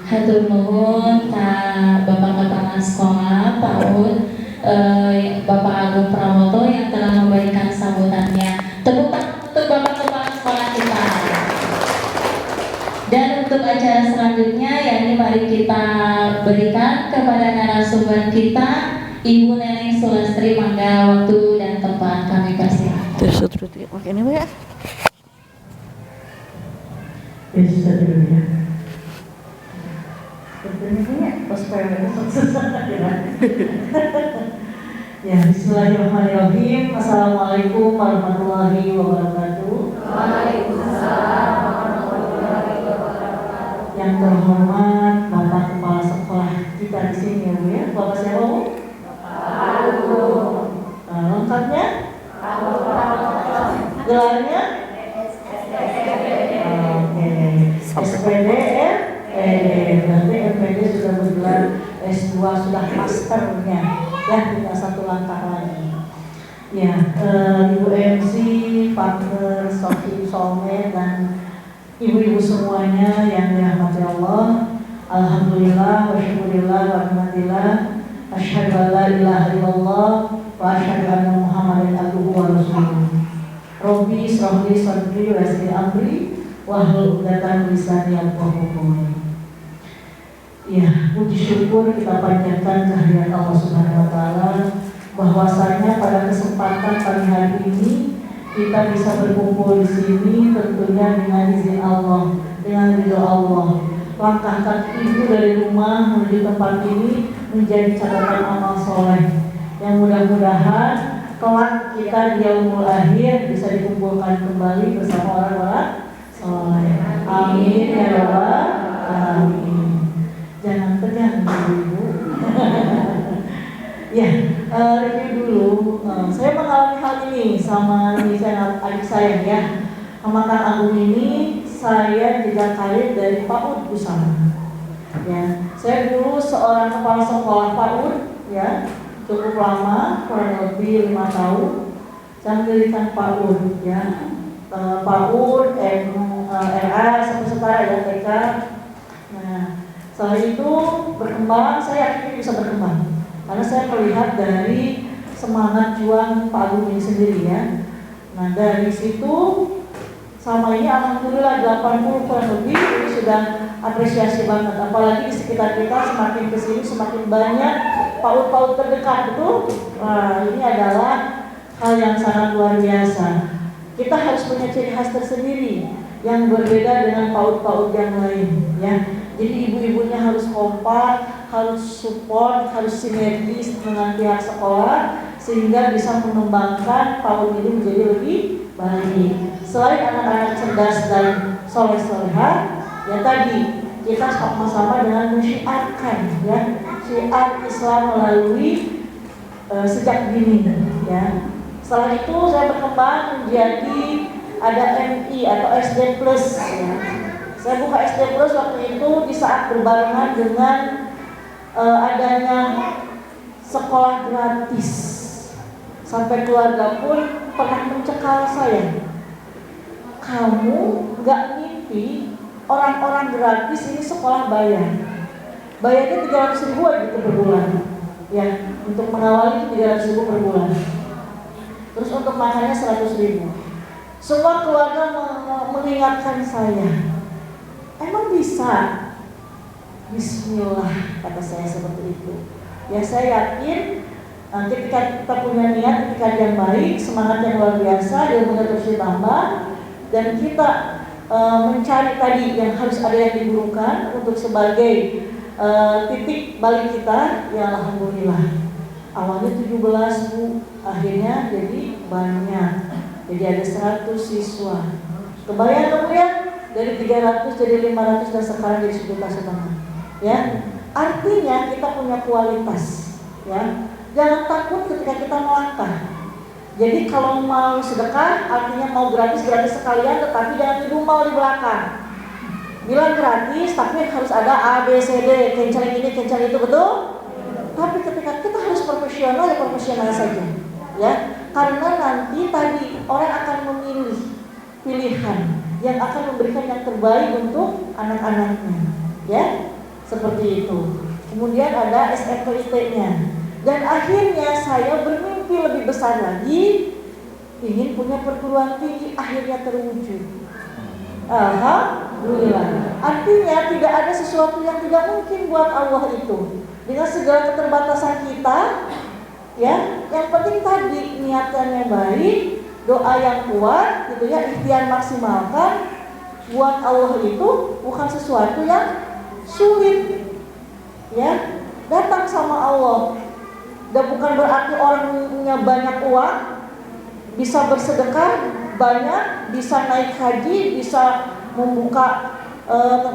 Hatur nuhun ka Bapak Kepala Sekolah PAUD Bapak Agung Pramoto yang telah memberikan sambutannya. Tepuk tangan untuk Bapak Kepala Sekolah kita. Dan untuk acara selanjutnya, yakni mari kita berikan kepada narasumber kita, Ibu Neneng Sulastri. Mangga waktu dan tempat kami persilakan. Terus pakai ini ya. Bisa dulu ya. Sebenarnya ya, bismillahirrahmanirrahim. Assalamualaikum warahmatullahi wabarakatuh. Waalaikumsalam warahmatullahi wabarakatuh. Yang terhormat Bapak Kepala Sekolah kita di sini ya Bu ya. Bapak siapa Bu? Lengkapnya? Gelarnya? SPD, berarti SPD sudah bergelar S2, sudah masternya ya, tinggal satu langkah lagi ya. Ibu MC, partner, Sofi, Solme, dan ibu-ibu semuanya yang dirahmati Allah, alhamdulillah, wa syukurillah, wa rahmatillah, asyhadu an la ilaha illallah wa asyhadu anna Muhammadan abduhu wa rasuluh. Robbi shrah li sadri wa yassir li amri wahlul 'uqdatam min lisani yafqahu qawli. Ya, puji syukur kita panjatkan kehadirat Allah Subhanahu wa taala bahwasanya pada kesempatan pagi hari ini kita bisa berkumpul di sini tentunya dengan izin Allah, dengan ridho Allah. Langkah kaki ibu dari rumah menuju tempat ini menjadi catatan amal soleh yang mudah-mudahan kelak kita di yaumul akhir bisa dikumpulkan kembali bersama orang-orang soleh. Amin ya rabbal alamin. Jangan tegang ibu. Ya, review dulu. Saya mengalami hal ini sama adik saya ya. Sama Kang Agung ini saya jenjang karir dari PAUD Busana. Ya, saya dulu seorang kepala sekolah PAUD ya, cukup lama, kurang lebih 5 tahun. Saya mendirikan PAUD ya. PAUD, RA sampai setara ya, TK. Nah, setelah itu berkembang, saya akhirnya bisa berkembang karena saya melihat dari semangat juang Pak Agung ini sendiri ya. Nah, dari situ sama ini alhamdulillah 80 kurang lebih ini sudah apresiasi banget, apalagi di sekitar kita semakin kesini semakin banyak PAUD-PAUD terdekat, betul? Nah, ini adalah hal yang sangat luar biasa. Kita harus punya ciri khas tersendiri yang berbeda dengan PAUD-PAUD yang lain ya. Jadi ibu-ibunya harus kompak, harus support, harus sinergis dengan pihak sekolah sehingga bisa mengembangkan PAUD ini menjadi lebih baik. Selain anak-anak cerdas dan soleh-solehah, ya tadi kita sama-sama dengan mensyiarkan ya, syiar Islam melalui sejak dini ya. Setelah itu saya berkembang menjadi ada MI atau SD Plus ya. Saya buka SD Plus waktu itu di saat berbarengan dengan adanya sekolah gratis. Sampai keluarga pun pernah mencekal saya. Kamu nggak mimpi orang-orang gratis ini sekolah bayar. Bayarnya 300.000 gitu per bulan. Ya, untuk mengawali 300.000 per bulan. Terus untuk makannya 100.000. Semua keluarga mengingatkan saya. Emang bisa? Bismillah, kata saya seperti itu. Ya, saya yakin ketika kita punya niat, ketika yang baik, semangat yang luar biasa, ilmunya terus ditambah, dan kita mencari tadi yang harus ada yang diburukan untuk sebagai titik balik kita, ya alhamdulillah. Awalnya 17 Bu, akhirnya jadi banyak. Jadi ada 100 siswa. Kebayang kemudian dari 300 jadi 500 dan sekarang jadi 1,5 juta. Ya, artinya kita punya kualitas. Ya, jangan takut ketika kita melangkah. Jadi kalau mau sedekah, artinya mau gratis sekalian, tetapi jangan didumel di belakang. Bilang gratis, tapi harus ada A, B, C, D, kencang ini, kencang itu, betul? Tapi ketika kita harus profesional, ya profesional saja. Ya, karena nanti tadi orang akan memilih pilihan yang akan memberikan yang terbaik untuk anak-anaknya. Ya, seperti itu. Kemudian ada SMPIT-nya. Dan akhirnya saya bermimpi lebih besar lagi, ingin punya perguruan tinggi, akhirnya terwujud. Alhamdulillah. Artinya tidak ada sesuatu yang tidak mungkin buat Allah itu. Dengan segala keterbatasan kita, ya, yang penting tadi niatan yang baik, doa yang kuat, gitu ya, ikhtiar maksimalkan. Buat Allah itu bukan sesuatu yang sulit, ya. Datang sama Allah. Dan bukan berarti orangnya banyak uang, bisa bersedekah banyak, bisa naik haji, bisa membuka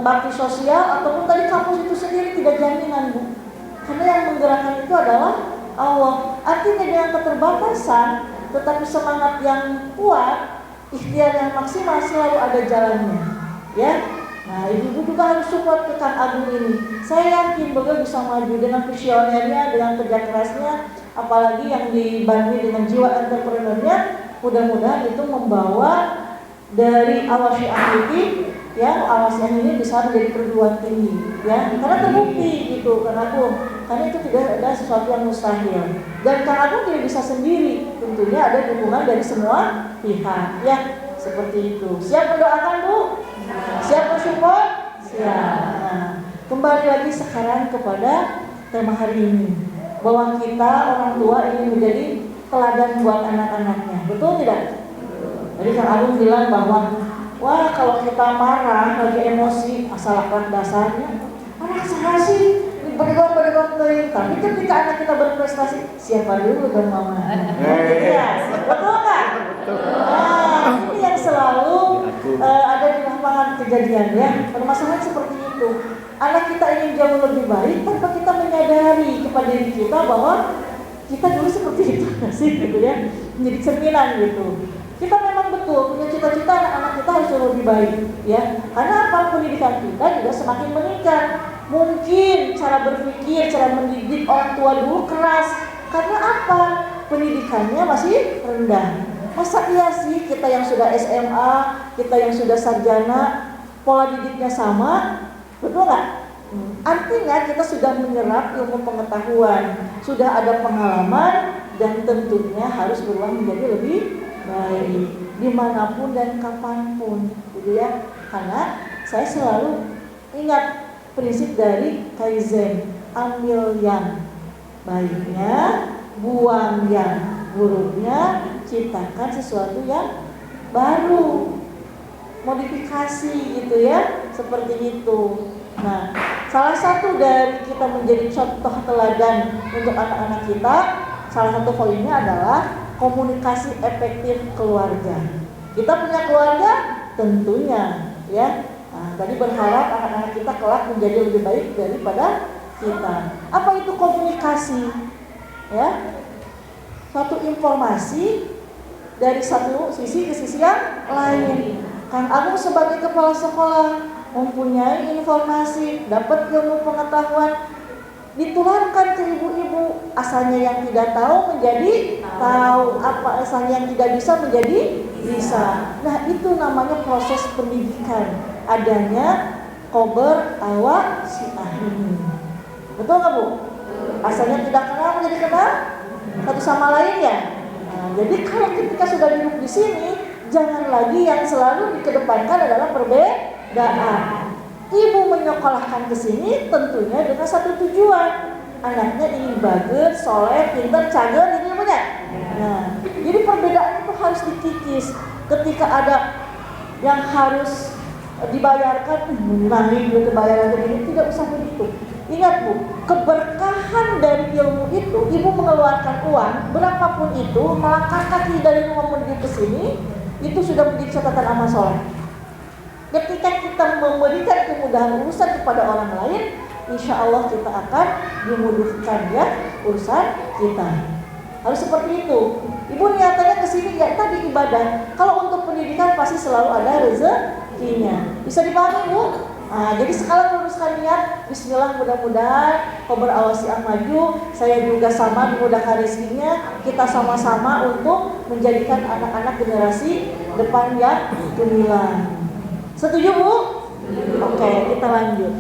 bakti sosial, ataupun tadi kampus itu sendiri tidak jaminan, Bu. Karena yang menggerakkan itu adalah Allah. Artinya dengan keterbatasan, tetapi semangat yang kuat, ikhtiar yang maksimal selalu ada jalannya, ya. Nah, ibu juga harus support ke Kang Agung ini. Saya yakin beliau bisa maju dengan visionernya, dengan kerja kerasnya, apalagi yang dibantu dengan jiwa entrepreneurnya. Mudah-mudahan itu membawa dari Awas Syiah, ya, Awas yang ini bisa menjadi perguruan tinggi, ya. Karena terbukti gitu, Kang Agung. Karena itu tidak ada sesuatu yang mustahil. Dan Kang Agung tidak bisa sendiri. Tentunya ada dukungan dari semua pihak, ya. Seperti itu. Siap mendoakan, Bu? Siap bersupport? Siap. Nah, kembali lagi sekarang kepada tema hari ini, bahwa kita orang tua ingin menjadi teladan buat anak-anaknya. Betul tidak? Jadi Kang Agung bilang bahwa, wah, kalau kita marah, lagi emosi, asal akhlak dasarnya, anak saya sih bergong-bergong kering. Tapi ketika anak kita berprestasi, siapa dulu dan mama? Ya, betul nggak? Nah, ini yang selalu ada di lapangan kejadian, ya. Permasalahan seperti itu. Anak kita ingin jauh lebih baik tanpa kita menyadari kepada diri kita bahwa kita dulu seperti itu, sih, gitu ya. Menjadi cerminan gitu. Kita memang betul punya cita-cita anak-anak kita harus jauh lebih baik, ya. Karena apa, pendidikan kita juga semakin meningkat. Mungkin cara berpikir, cara mendidik orang tua dulu keras. Karena apa? Pendidikannya masih rendah. Masa iya sih kita yang sudah SMA, kita yang sudah sarjana, pola didiknya sama? Betul nggak? Artinya kita sudah menyerap ilmu pengetahuan, sudah ada pengalaman, dan tentunya harus berubah menjadi lebih baik dimanapun dan kapanpun, gitu ya. Karena saya selalu ingat prinsip dari Kaizen, ambil yang baiknya, buang yang buruknya, ciptakan sesuatu yang baru, modifikasi, gitu ya, seperti itu. Nah, salah satu dari kita menjadi contoh teladan untuk anak-anak kita, salah satu poinnya adalah komunikasi efektif keluarga. Kita punya keluarga, tentunya, ya. Nah, tadi berharap anak-anak kita kelak menjadi lebih baik daripada kita. Apa itu komunikasi? Ya, suatu informasi dari satu sisi ke sisi yang lain. Kang Agung sebagai kepala sekolah mempunyai informasi, dapat ilmu pengetahuan, ditularkan ke ibu-ibu. Asalnya yang tidak tahu menjadi tahu, apa asalnya yang tidak bisa menjadi bisa. Nah, itu namanya proses pendidikan. Adanya Khobar Awas Syiah ini. Betul nggak, Bu? Asalnya tidak kenal menjadi kenal satu sama lain, ya. Nah, jadi kalau ketika sudah duduk di sini, jangan lagi yang selalu dikedepankan adalah perbedaan. Ibu menyekolahkan ke sini tentunya dengan satu tujuan. Anaknya ingin bagus, soleh, pintar, canggih, gitu ya. Nah, jadi perbedaan itu harus dikikis. Ketika ada yang harus dibayarkan, mengurangi duit bayaran ini, tidak usah begitu. Ingat, Bu, keberkahan dari ilmu itu, ibu mengeluarkan uang berapapun itu, melangkah kaki dari rumah menuju ke sini, itu sudah menjadi catatan amal soleh. Ketika kita memberikan kemudahan urusan kepada orang lain, insya Allah kita akan dimudahkan, ya, urusan kita. Harus seperti itu. Ibu niatannya ke sini, ya, tadi ibadah. Kalau untuk pendidikan pasti selalu ada rezekinya. Bisa dipahami, Bu? Nah, jadi sekarang luruskan niat. Bismillah, mudah-mudahan Khobar Awas Syiah maju. Saya juga sama dimudahkan rezekinya. Kita sama-sama untuk menjadikan anak-anak generasi depan yang gemilang. Setuju, Bu? Oke, kita lanjut.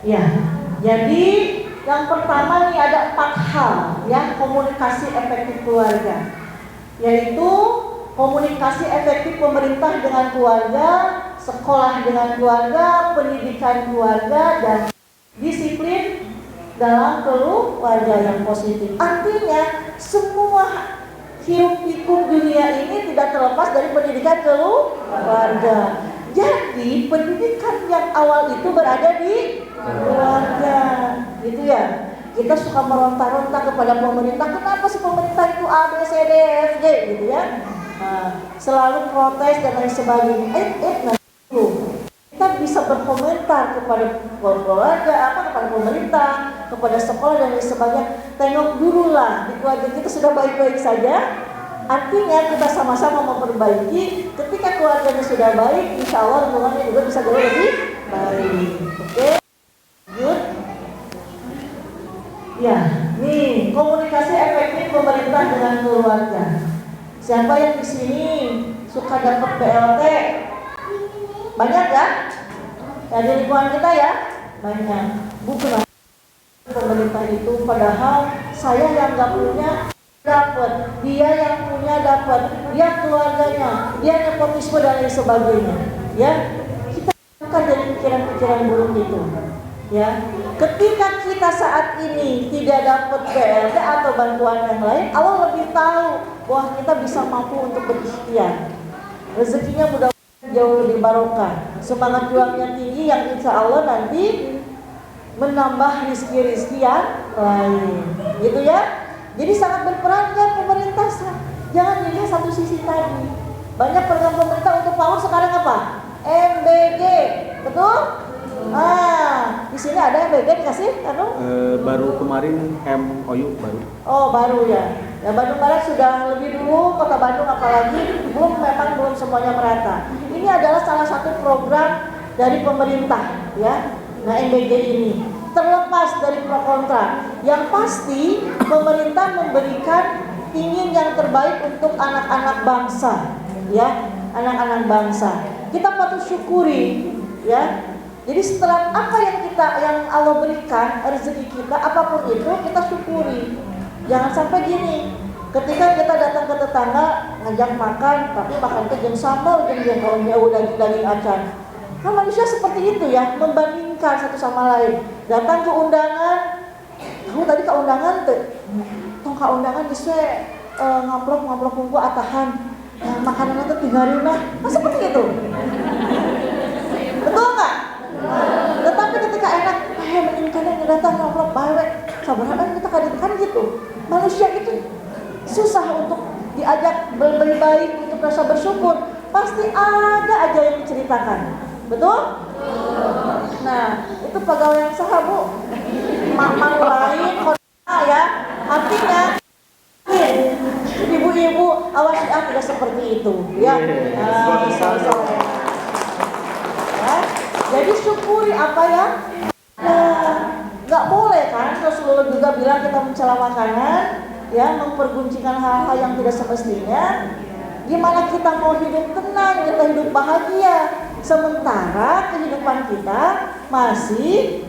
Ya, jadi yang pertama nih ada 4 hal ya komunikasi efektif keluarga, yaitu komunikasi efektif pemerintah dengan keluarga, sekolah dengan keluarga, pendidikan keluarga, dan disiplin dalam keluarga yang positif. Artinya semua hirup pikuk dunia ini tidak terlepas dari pendidikan keluarga. Jadi pendidikan yang awal itu berada di keluarga, gitu ya. Kita suka meronta-ronta kepada pemerintah, kenapa sih pemerintah itu A, B, C, D, F, G, gitu ya. Selalu protes dan lain sebagainya. Nah dulu kita bisa berkomentar kepada keluarga, kepada pemerintah, kepada sekolah dan lain sebagainya. Tengok dulu lah di keluarga kita sudah baik-baik saja. Artinya kita sama-sama memperbaiki. Ketika keluarganya sudah baik, insya Allah lingkungannya juga bisa jauh lebih baik. Oke, good. Ya, nih komunikasi efektif pemerintah dengan keluarga. Siapa yang di sini suka dapat BLT? Banyak ya? Ya di lingkungan kita ya? Banyak. Bukan pemerintah itu, padahal saya yang nggak punya dapat, dia yang punya dapat, dia keluarganya, dia nepotisme dan lain sebagainya. Ya, kita bukan dari pikiran-pikiran buruk itu. Ya, ketika kita saat ini tidak dapat BLT atau bantuan yang lain, Allah lebih tahu bahwa kita bisa mampu untuk berikhtiar. Rezekinya mudah-mudahan jauh lebih barokah, semangat juangnya tinggi yang insya Allah nanti menambah rezeki-rezeki yang lain. Gitu ya. Jadi sangat berperan ya pemerintah. Jangan dilihat satu sisi tadi. Banyak program pemerintah untuk PAUD sekarang apa? MBG, betul? Di sini ada MBG dikasih, baru kemarin MOU baru. Oh baru ya. Ya Bandung Barat sudah lebih dulu, Kota Bandung apalagi memang belum semuanya merata. Ini adalah salah satu program dari pemerintah ya. Nah MBG ini terlepas dari pro kontra, yang pasti pemerintah memberikan ingin yang terbaik untuk anak-anak bangsa, ya, anak-anak bangsa. Kita patut syukuri, ya. Jadi setelah apa yang Allah berikan rezeki kita, apapun itu kita syukuri. Jangan sampai gini, ketika kita datang ke tetangga ngajak makan, tapi makan itu jeung sambal, jeung jengkolnya udah daging acan. Nah manusia seperti itu ya, membandingkan satu sama lain. Datang ke undangan, kamu tadi ke undangan tuh, tong ke undangan bisa ngamplop kumpul atahan, makanan itu tinggalin nah, seperti itu. Betul nggak? Tetapi ketika enak, menginginkan yang datang ngamplop balik, sabarkan kita kan gitu. Manusia itu susah untuk diajak baik-baik untuk rasa bersyukur. Pasti ada aja yang diceritakan. Betul? Nah, itu pegawai yang sah Bu. Mak lain, ya. Artinya, ibu-ibu awas tidak seperti itu, ya. Ya. Jadi syukuri apa ya. Nggak boleh kan? Rasulullah juga bilang kita mencela makanan, ya, memperguncingkan hal-hal yang tidak semestinya. Gimana kita mau hidup tenang, kita hidup bahagia, sementara kehidupan kita masih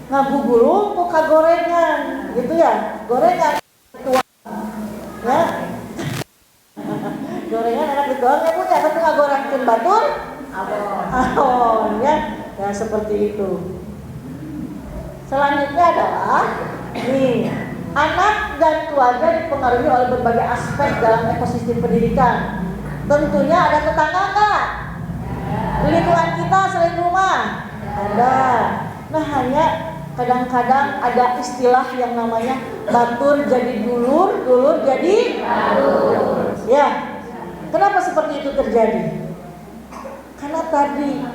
ngabugurung muka gorengan, gitu ya, gorengan ya, gorengan enak dituang ya punya, tapi nggak gorengin batur, ya, ya seperti itu. Selanjutnya adalah nih. Anak dan keluarga dipengaruhi oleh berbagai aspek dalam ekosistem pendidikan. Tentunya ada tetangga nggak? Di lingkungan kita selain rumah ada. Nah hanya kadang-kadang ada istilah yang namanya batur jadi dulur, dulur jadi batur. Ya, kenapa seperti itu terjadi? Karena tadi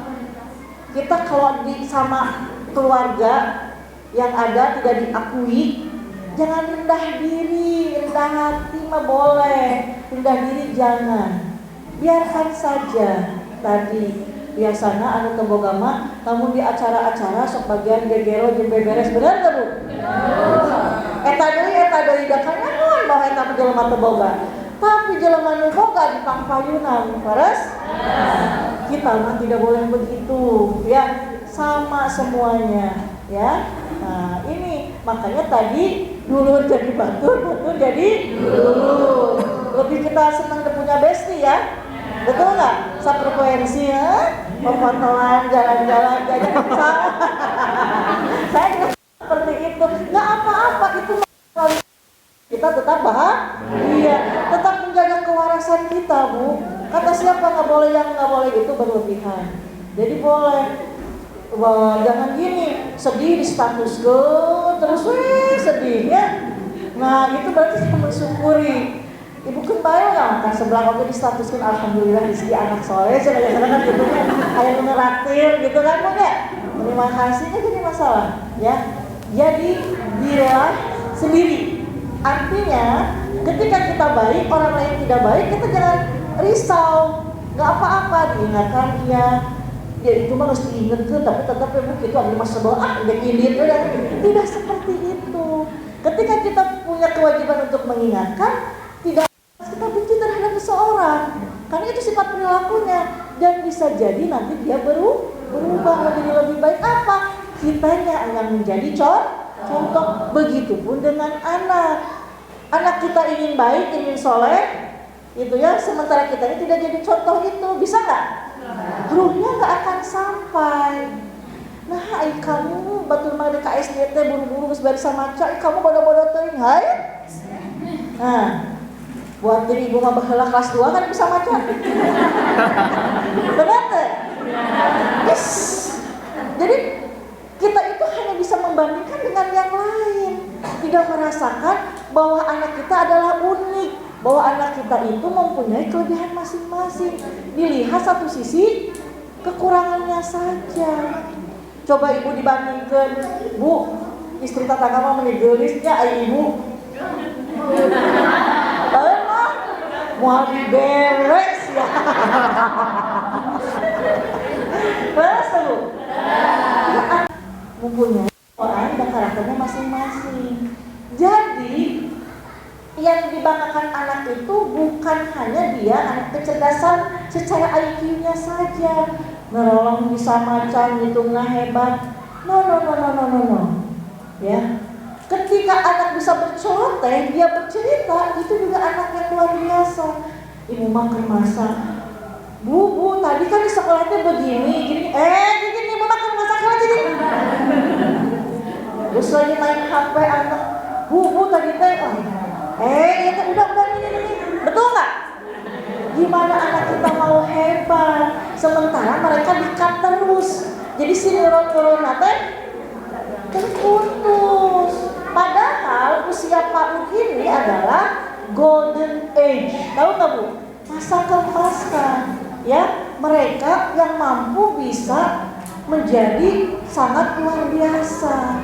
kita kalau sama keluarga yang ada tidak diakui. Jangan rendah diri, rendah hati mah boleh, rendah diri jangan. Biarkan saja. Tadi biasanya anu teboga mah, namun di acara-acara sok bagian gegero jeung beberes, bener teu Bu? Eta deui da kanyahoan bahwa eta jelema teu boga. Tapi jelema nu boga di pangpayunan, paras? Kita mah tidak boleh begitu, ya. Sama semuanya. Ya, nah ini makanya tadi dulur jadi batur, batur jadi dulur. Lebih kita senang punya bestie ya, betul nggak? Sefrekuensi ya, perfotoan, jalan-jalan, jajan. Saya juga seperti itu. Nggak apa-apa itu. Kita tetap bahagia, tetap menjaga kewarasan kita, Bu. Kata siapa nggak boleh, yang nggak boleh itu berlebihan. Jadi boleh. Wah, jangan gini, sedih di status ke, terus sedih ya. Nah, itu berarti kita mensyukuri. Ibu kembali nggak makan sebelah waktu di status kan, alhamdulillah rezeki anak soleh, sedang kan gitu kan, ayah meneratir gitu kan, Bu ya. Terima kasihnya jadi masalah, ya. Jadi dialah sendiri. Artinya, ketika kita baik, orang lain tidak baik, kita jangan risau. Nggak apa-apa, diingatkan dia. Ya itu mah harus diingatkan, tapi tetap ya Bu, itu ada masa doa, udah ini itu ya. Tidak seperti itu. Ketika kita punya kewajiban untuk mengingatkan, tidak kita benci terhadap seseorang, karena itu sifat perilakunya, dan bisa jadi nanti dia berubah menjadi lebih baik. Apa? Kitanya yang menjadi contoh. Begitupun dengan anak kita ingin baik, ingin soleh, itu ya, sementara kita ini tidak jadi contoh itu, bisa nggak? Ruhnya nggak akan sampai. Nah, kamu batur mah di KSDT buru-buru geus bari samaca, kamu bodoh-bodoh teuing hai. Nah, buat diri ibu mah baheula kelas 2 kan bisa maca. Benar teh? Yes. Jadi kita itu hanya bisa membandingkan dengan yang lain, tidak merasakan bahwa anak kita adalah unik, bahwa anak kita itu mempunyai kelebihan masing-masing. Dilihat satu sisi kekurangannya saja. Coba ibu dibandingkan, Bu, istri tetangga mah mengegelisnya, ibu. Emang mau beres ya. Beres Bu. Mempunyai orang dan karakternya masing-masing. Jadi yang dibanggakan anak itu bukan hanya dia anak kecerdasan secara IQ-nya saja, nolong bisa macam hitungnya hebat. No. Ya, ketika anak bisa berceloteh, dia bercerita, itu juga anak yang luar biasa. Ibu makan masak, Bu, tadi kan di sekolahnya begini, gini, ibu makan masak aja nih. Terus lagi main HP anak, Bu, tadi teh, itu udah ini. Betul nggak? Gimana anak kita mau hebat, sementara mereka di-cut terus. Jadi si neuron teh terputus. Padahal usia PAUD ini adalah golden age. Tahu nggak Bu? Masa keemasan. Ya, mereka yang mampu bisa menjadi sangat luar biasa.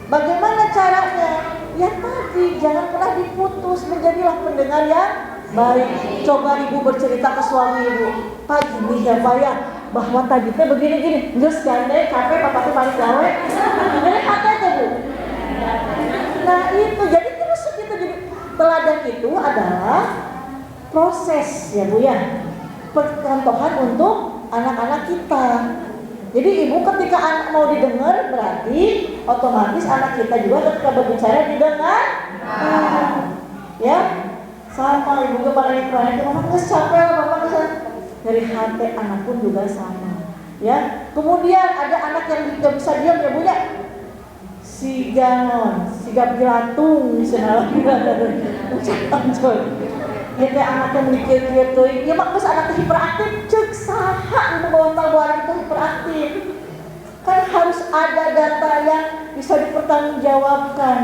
Bagaimana caranya? Ya tadi, jangan pernah diputus, menjadilah pendengar yang baik. Coba ibu bercerita ke suami ibu, Pak gini ya Pak ya, bahwa tadi teh begini-gini, terus gandeng, capek, papa tuh balik gawe. Jadi kata itu Bu. Nah itu, jadi terus gitu, jadi teladan itu adalah proses ya Bu ya, percontohan untuk anak-anak kita. Jadi ibu ketika anak mau didengar, berarti otomatis anak kita juga ketika berbicara didengar. Ya, sama ibu kepala yang mama nggak capek, bapak nggak. Dari hati anak pun juga sama. Ya, kemudian ada anak yang tidak bisa diam ya Bu ya. Siga pilatung, misalnya. Ya kayak anak yang mikir-mikir tuh, ya mak bisa anak hiperaktif, cek saha ibu bawa tawaran itu hiperaktif. Kan harus ada data yang bisa dipertanggungjawabkan.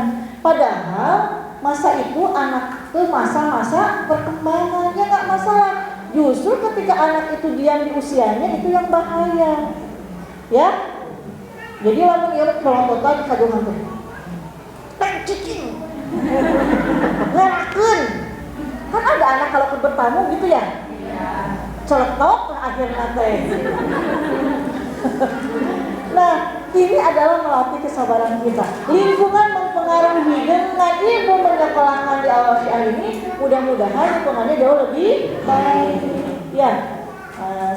Padahal masa itu anak itu masa-masa perkembangannya nggak masalah. Justru ketika anak itu diam di usianya itu yang bahaya. Ya, jadi lalu ya kalau total dikaduhan tuh, cicing, ngerakeun. Kan ada anak kalau bertamu gitu ya, celetok akhirnya teh. Nah, ini adalah melatih kesabaran kita. Lingkungan mempengaruhi, dengan ibu menyekolahkan di Al-Wafi'ah ini, mudah-mudahan lingkungannya jauh lebih baik. Ya,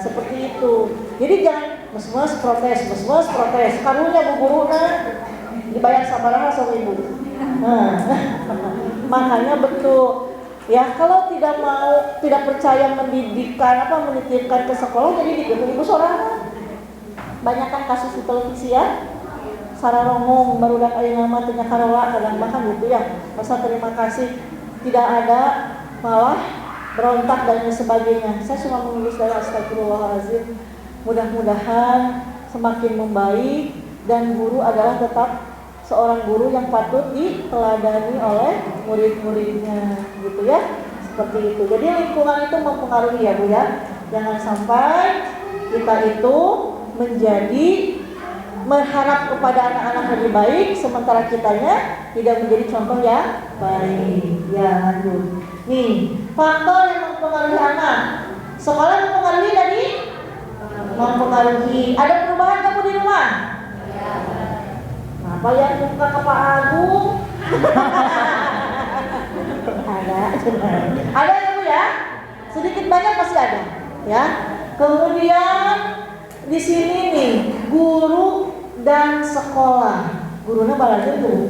seperti itu. Jadi jangan mes-mes protes. Karunya bu guru dibayar sabaraha sama ibu. Nah, makanya betul. Ya kalau tidak percaya menitipkan ke sekolah, jadi ibu sorangan. Banyak kan kasus di televisi ya. Sararongong barudak aya nama teu nya karola kadang bahkan gitu ya. Masa terima kasih tidak ada, malah berontak dan sebagainya. Saya cuma menulis dari astagfirullahaladzim. Mudah-mudahan semakin membaik dan guru adalah tetap seorang guru yang patut diteladani oleh murid-muridnya gitu ya. Seperti itu. Jadi lingkungan itu mempengaruhi ya Bu ya. Jangan sampai kita itu menjadi berharap kepada anak-anak lebih baik sementara kitanya tidak menjadi contoh yang baik. Ya lanjut. Nih, faktor yang mempengaruhi anak. Sekolah mempengaruhi tadi? Mempengaruhi. Ada perubahan kamu di rumah? Apa yang buka ke Pak Agung? Ada ya Bu ya? Sedikit banyak pasti ada, ya. Kemudian di sini nih guru dan sekolah. Gurunya balageun tuh.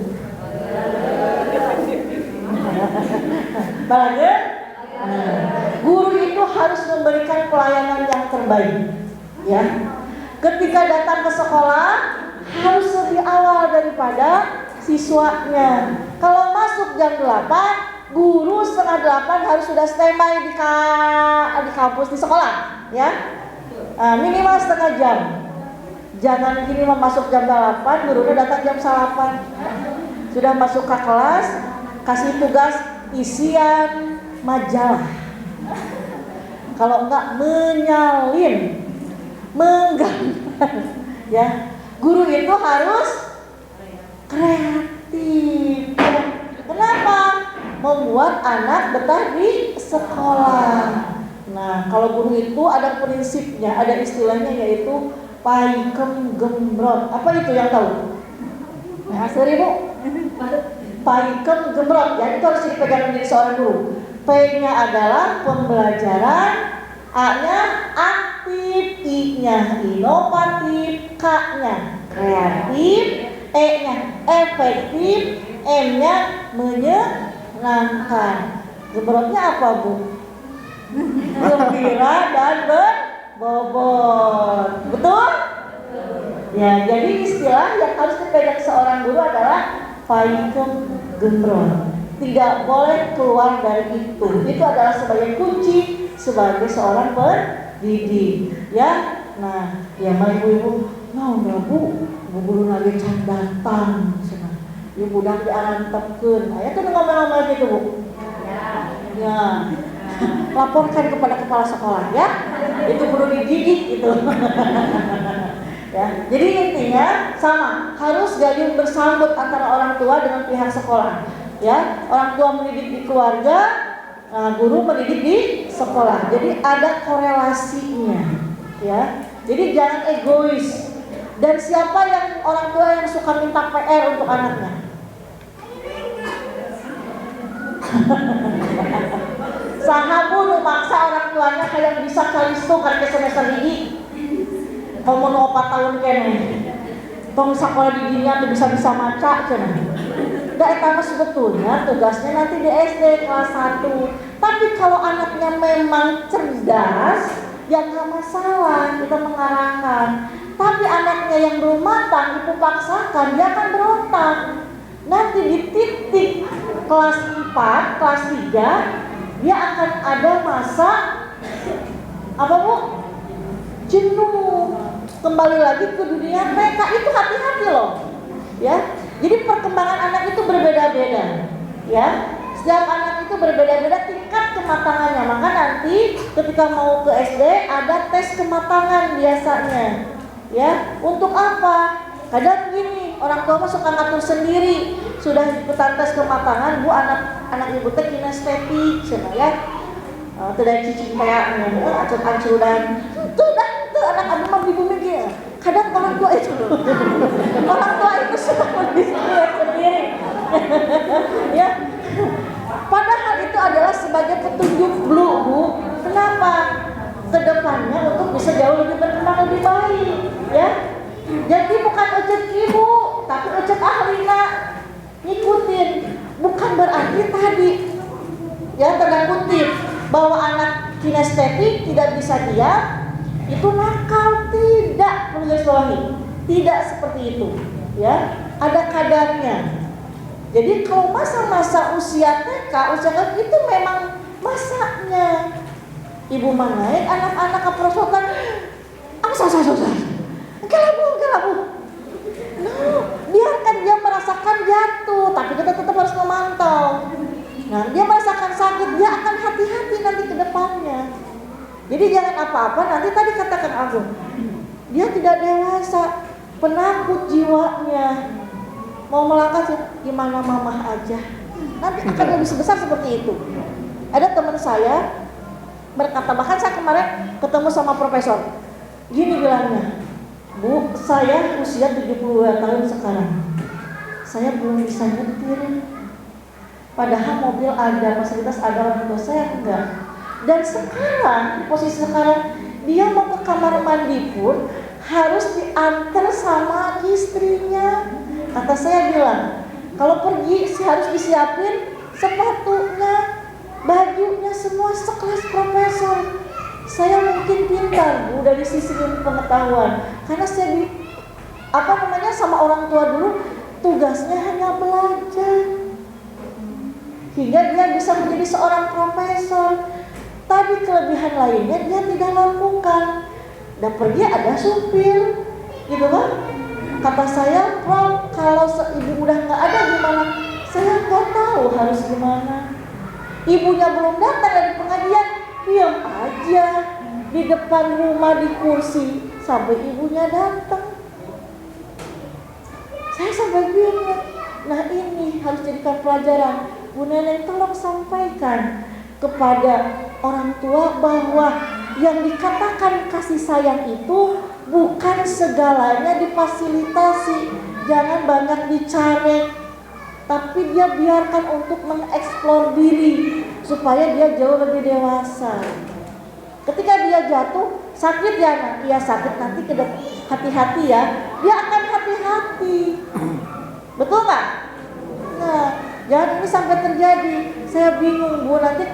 Balageun? Guru itu harus memberikan pelayanan yang terbaik, ya. Ketika datang ke sekolah harus lebih awal daripada siswanya. Kalau masuk jam 8, guru setengah 8 harus sudah standby di kampus di sekolah, ya. Minimal setengah jam. Jangan gini masuk jam 8, gurunya datang jam 8. Sudah masuk ke kelas, kasih tugas isian majalah. Kalau enggak menyalin, menggambar, ya. Guru itu harus kreatif. Kenapa? Membuat anak betah di sekolah. Nah, kalau guru itu ada prinsipnya, ada istilahnya yaitu paikem gembrot. Apa itu yang tahu? Nah, seribu paikem gembrot. Ya, itu harus dipegang menjadi seorang guru. P-nya adalah pembelajaran, A-nya aktif, I-nya inovatif, K-nya kreatif, E-nya efektif, M-nya menyenangkan. Gembrotnya apa, Bu? Gembira dan berbobot. Betul? Ya, jadi istilah yang harus dipegang seorang guru adalah paikem gembrot. Tidak boleh keluar dari itu. Itu adalah sebagai kunci sebagai seorang pendidik, ya. Nah, ya mari ibu, mau nggak Bu guru lagi can datang, ibu budak diarantepkeun. Aya teh ngomong-ngomong gitu Bu. Ya. Laporkan kepada kepala sekolah, ya. Itu perlu dididik gitu. Ya. Jadi intinya sama, harus gayung bersambut antara orang tua dengan pihak sekolah. Ya, orang tua mendidik di keluarga, guru mendidik di sekolah. Jadi ada korelasinya, ya. Jadi jangan egois. Dan siapa yang orang tua yang suka minta PR untuk anaknya? Sahabu nu maksa orang tuanya kayak bisa kalisto kan ke semester ini. Kamu nu 4 tahun kene. Tong sekolah di dinya tuh bisa maca cenah. Da eta sebetulnya tugasnya nanti di SD kelas 1. Tapi kalau anaknya memang cerdas, ya nggak masalah kita mengarahkan. Tapi anaknya yang belum matang itu paksakan, dia akan berontak. Nanti di titik kelas 4, kelas 3, dia akan ada masa apa Bu? Jenuh. Kembali lagi ke dunia mereka. Itu hati-hati loh. Ya. Jadi perkembangan anak itu berbeda-beda, ya. Setiap anak itu berbeda-beda tingkat kematangannya. Maka nanti ketika mau ke SD ada tes kematangan biasanya, ya. Untuk apa? Kadang gini, orang tua mah suka ngatur sendiri. Sudah ikutan tes kematangan, Bu anak ibu teh kinestetik, cenah ya. Tidak cicing kayak acur-acur dan tuh anak abu mah ibu mikir. Kadang orang tua itu suka mendiskusi sendiri. Ya. Padahal itu adalah sebagai petunjuk blue, Bu. Kenapa? Ke depannya untuk bisa jauh lebih berkembang lebih baik, ya. Jadi bukan ojek ibu, tapi ojek ahlina, ngikutin. Bukan berarti tadi, ya tanda kutip, bahwa anak kinestetik tidak bisa diam, itu nakal. Tidak, perlu garis bawahi. Tidak seperti itu, ya. Ada kadarnya. Jadi kalau masa-masa usia TK, itu memang masanya. Ibu manaik anak-anak keprosotan, susah. Enggak lah bu. No, biarkan dia merasakan jatuh, tapi kita tetap harus memantau. Nah, dia merasakan sakit, dia akan hati-hati nanti ke depannya. Jadi jangan apa-apa, nanti tadi katakan Agung, dia tidak dewasa, penakut jiwanya, mau melangkah gimana mamah aja, nanti akan lebih sebesar seperti itu. Ada teman saya berkata, bahkan saya kemarin ketemu sama profesor, gini bilangnya, Bu, saya usia 72 tahun sekarang, saya belum bisa nyetir, padahal mobil ada, fasilitas ada, orang tua saya enggak. Dan sekarang, posisi sekarang, dia mau ke kamar mandi pun harus diantar sama istrinya. Kata saya bilang, kalau pergi sih harus disiapin sepatunya, bajunya, semua sekelas profesor. Saya mungkin pintar bu dari sisi ilmu pengetahuan, karena saya sama orang tua dulu tugasnya hanya belajar hingga dia bisa menjadi seorang profesor. Tapi kelebihan lainnya dia tidak lakukan. Dan pergi ada supir, gitu kan? Kata saya, Prof, kalau ibu udah nggak ada gimana? Saya nggak tahu harus gimana. Ibunya belum datang dari pengajian, diam aja di depan rumah di kursi sampai ibunya datang. Saya sampai bingung. Nah ini harus jadikan pelajaran. Bu Neneng tolong sampaikan kepada orang tua bahwa yang dikatakan kasih sayang itu bukan segalanya difasilitasi. Jangan banyak dicari, tapi dia biarkan untuk mengeksplor diri supaya dia jauh lebih dewasa. Ketika dia jatuh, sakit ya nak? Iya sakit, nanti hati-hati ya. Dia akan hati-hati. Betul nggak? Nah, jangan ini sampai terjadi. Saya bingung bu, nanti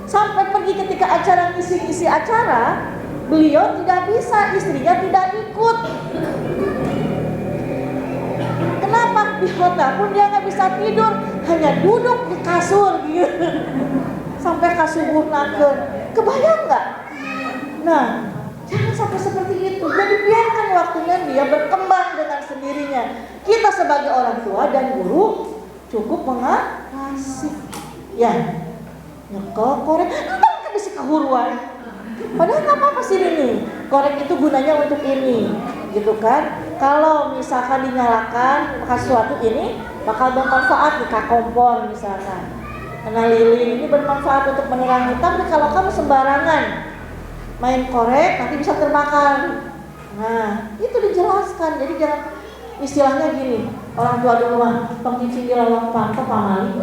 sampai pergi ketika acara ngisi acara, beliau tidak bisa, istrinya tidak ikut. Kenapa? Di hotel pun dia nggak bisa tidur, hanya duduk di kasur gitu. Sampai kasubuh naker. Kebayang nggak? Nah, jangan sampai seperti itu. Jadi biarkan waktunya dia berkembang dengan sendirinya. Kita sebagai orang tua dan guru cukup mengawasi. Ya, nyekel korek, entah kan bisa kehuruan. Padahal nggak apa-apa sih ini. Korek itu gunanya untuk ini, gitu kan? Kalau misalkan dinyalakan sesuatu ini bakal bermanfaat di kompor misalkan. Karena lilin ini bermanfaat untuk menerangi. Tapi kalau kamu sembarangan main korek nanti bisa terbakar. Nah, itu dijelaskan. Jadi jangan istilahnya gini, orang tua dulu mah pengcicing di lawang panto pamali.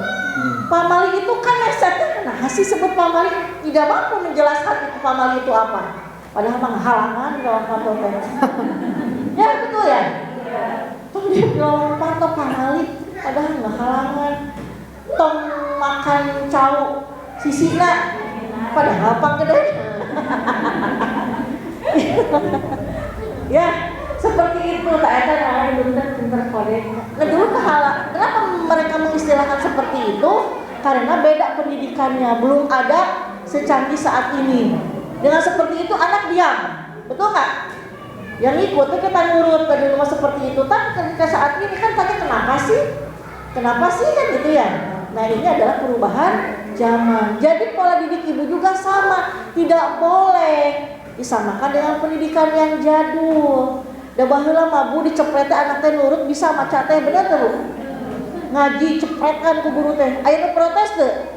Pamali itu kan mesetnya, nah sih sebut pamali tidak mampu menjelaskan itu pamali itu apa. Padahal mah halangan di lawang panto teh. Ya betul ya. Tong di lawang panto pamali, padahal nggak halangan. Tong makan cau sisina, padahal apa gede. Ya. Seperti itu, tak ada orang yang pintar kodek. Nah dulu kenapa mereka mengistilahkan seperti itu? Karena beda pendidikannya, belum ada secanggih saat ini. Dengan seperti itu anak diam, betul nggak? Yang ikut itu kita nurut di rumah seperti itu. Tapi ketika saat ini kan tanya kenapa sih kan gitu ya? Nah ini adalah perubahan zaman. Jadi pola didik ibu juga sama, tidak boleh disamakan dengan pendidikan yang jadul. Da baheula mah bu dicepretnya anak teh nurut bisa maca teh bener teh bu. Ngaji cepretkan ku guru teh. Aya protes teu?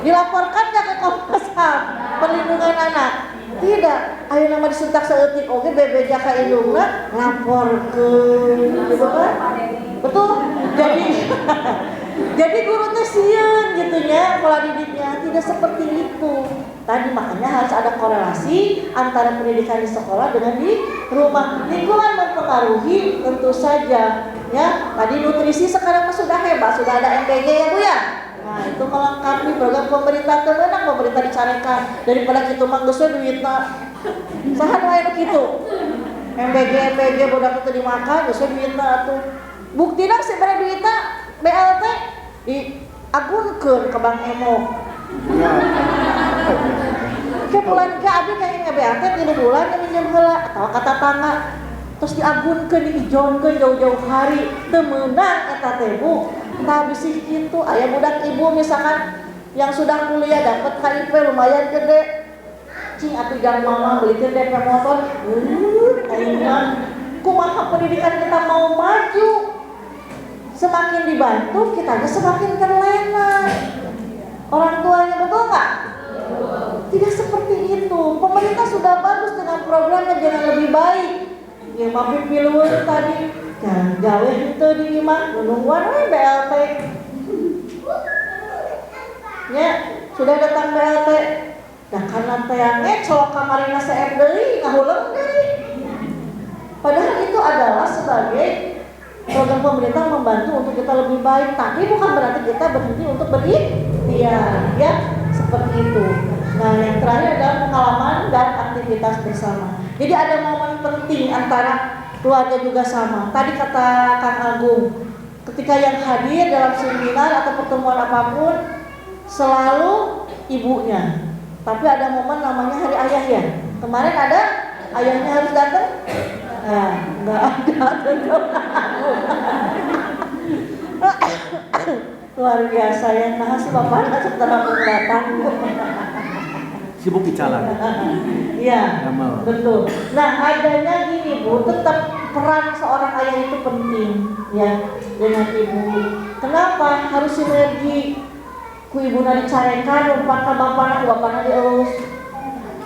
Dilaporkan enggak ke Komnas HAM perlindungan anak? Tidak. Aya nama disuntak saeutik oge bebeja ka indungna laporkeun. Betul? Jadi jadi guru teh sieun gitu nya pola didiknya tidak seperti itu. Tadi makanya harus ada korelasi antara pendidikan di sekolah dengan di rumah. Lingkungan mempengaruhi tentu saja ya. Tadi nutrisi sekarang mah sudah hebat, sudah ada MPG ya Bu ya. Nah, itu melengkapi program pemerintah temenang, pemerintah dicarekan daripada kitu mah geus we duitna. Saha nu aya kitu? MPG bodak itu dimakan, geus we duitna atuh. Buktina sebenarnya duitna BLT diagunkeun ke Bank Emo. Ke bulan ke abdi kayak BLT 3 bulan yang minjem heula atau kata tangga terus diagunkeun diijonkeun jauh-jauh hari teu meunang eta teh Bu. Tah bisi kitu aya budak ibu misalkan yang sudah kuliah dapat KIP lumayan gede. Cing atuh jangan mama belikeun DP motor. Ayeuna kumaha pendidikan kita mau maju. Semakin dibantu kita semakin terlena. Orang tuanya betul nggak? Tidak seperti itu. Pemerintah sudah bagus dengan program yang lebih baik. Yang mampu piluan tadi, jangan gawe itu di imah, nungguan BLT. Ya, sudah datang BLT. Dah karena tayangnya colok kamarina CF deui, ngahuleng deui. Padahal itu adalah sebagai program pemerintah membantu untuk kita lebih baik, tapi bukan berarti kita berhenti untuk berikhtiar, ya seperti itu. Nah, yang terakhir adalah pengalaman dan aktivitas bersama. Jadi ada momen penting antara keluarga juga sama. Tadi kata Kang Agung, ketika yang hadir dalam seminar atau pertemuan apapun selalu ibunya. Tapi ada momen namanya hari ayah ya. Kemarin ada ayahnya harus datang. Nah, enggak ada. Luar biasa ya. Nah, si bapak setelah datang. Sibuk di jalan. Iya, betul. Nah, adanya gini Bu, tetap peran seorang ayah itu penting ya dengan ibu. Kenapa harus sinergi? Ku ibuna dicarekan, rumpaka bapakna dielus.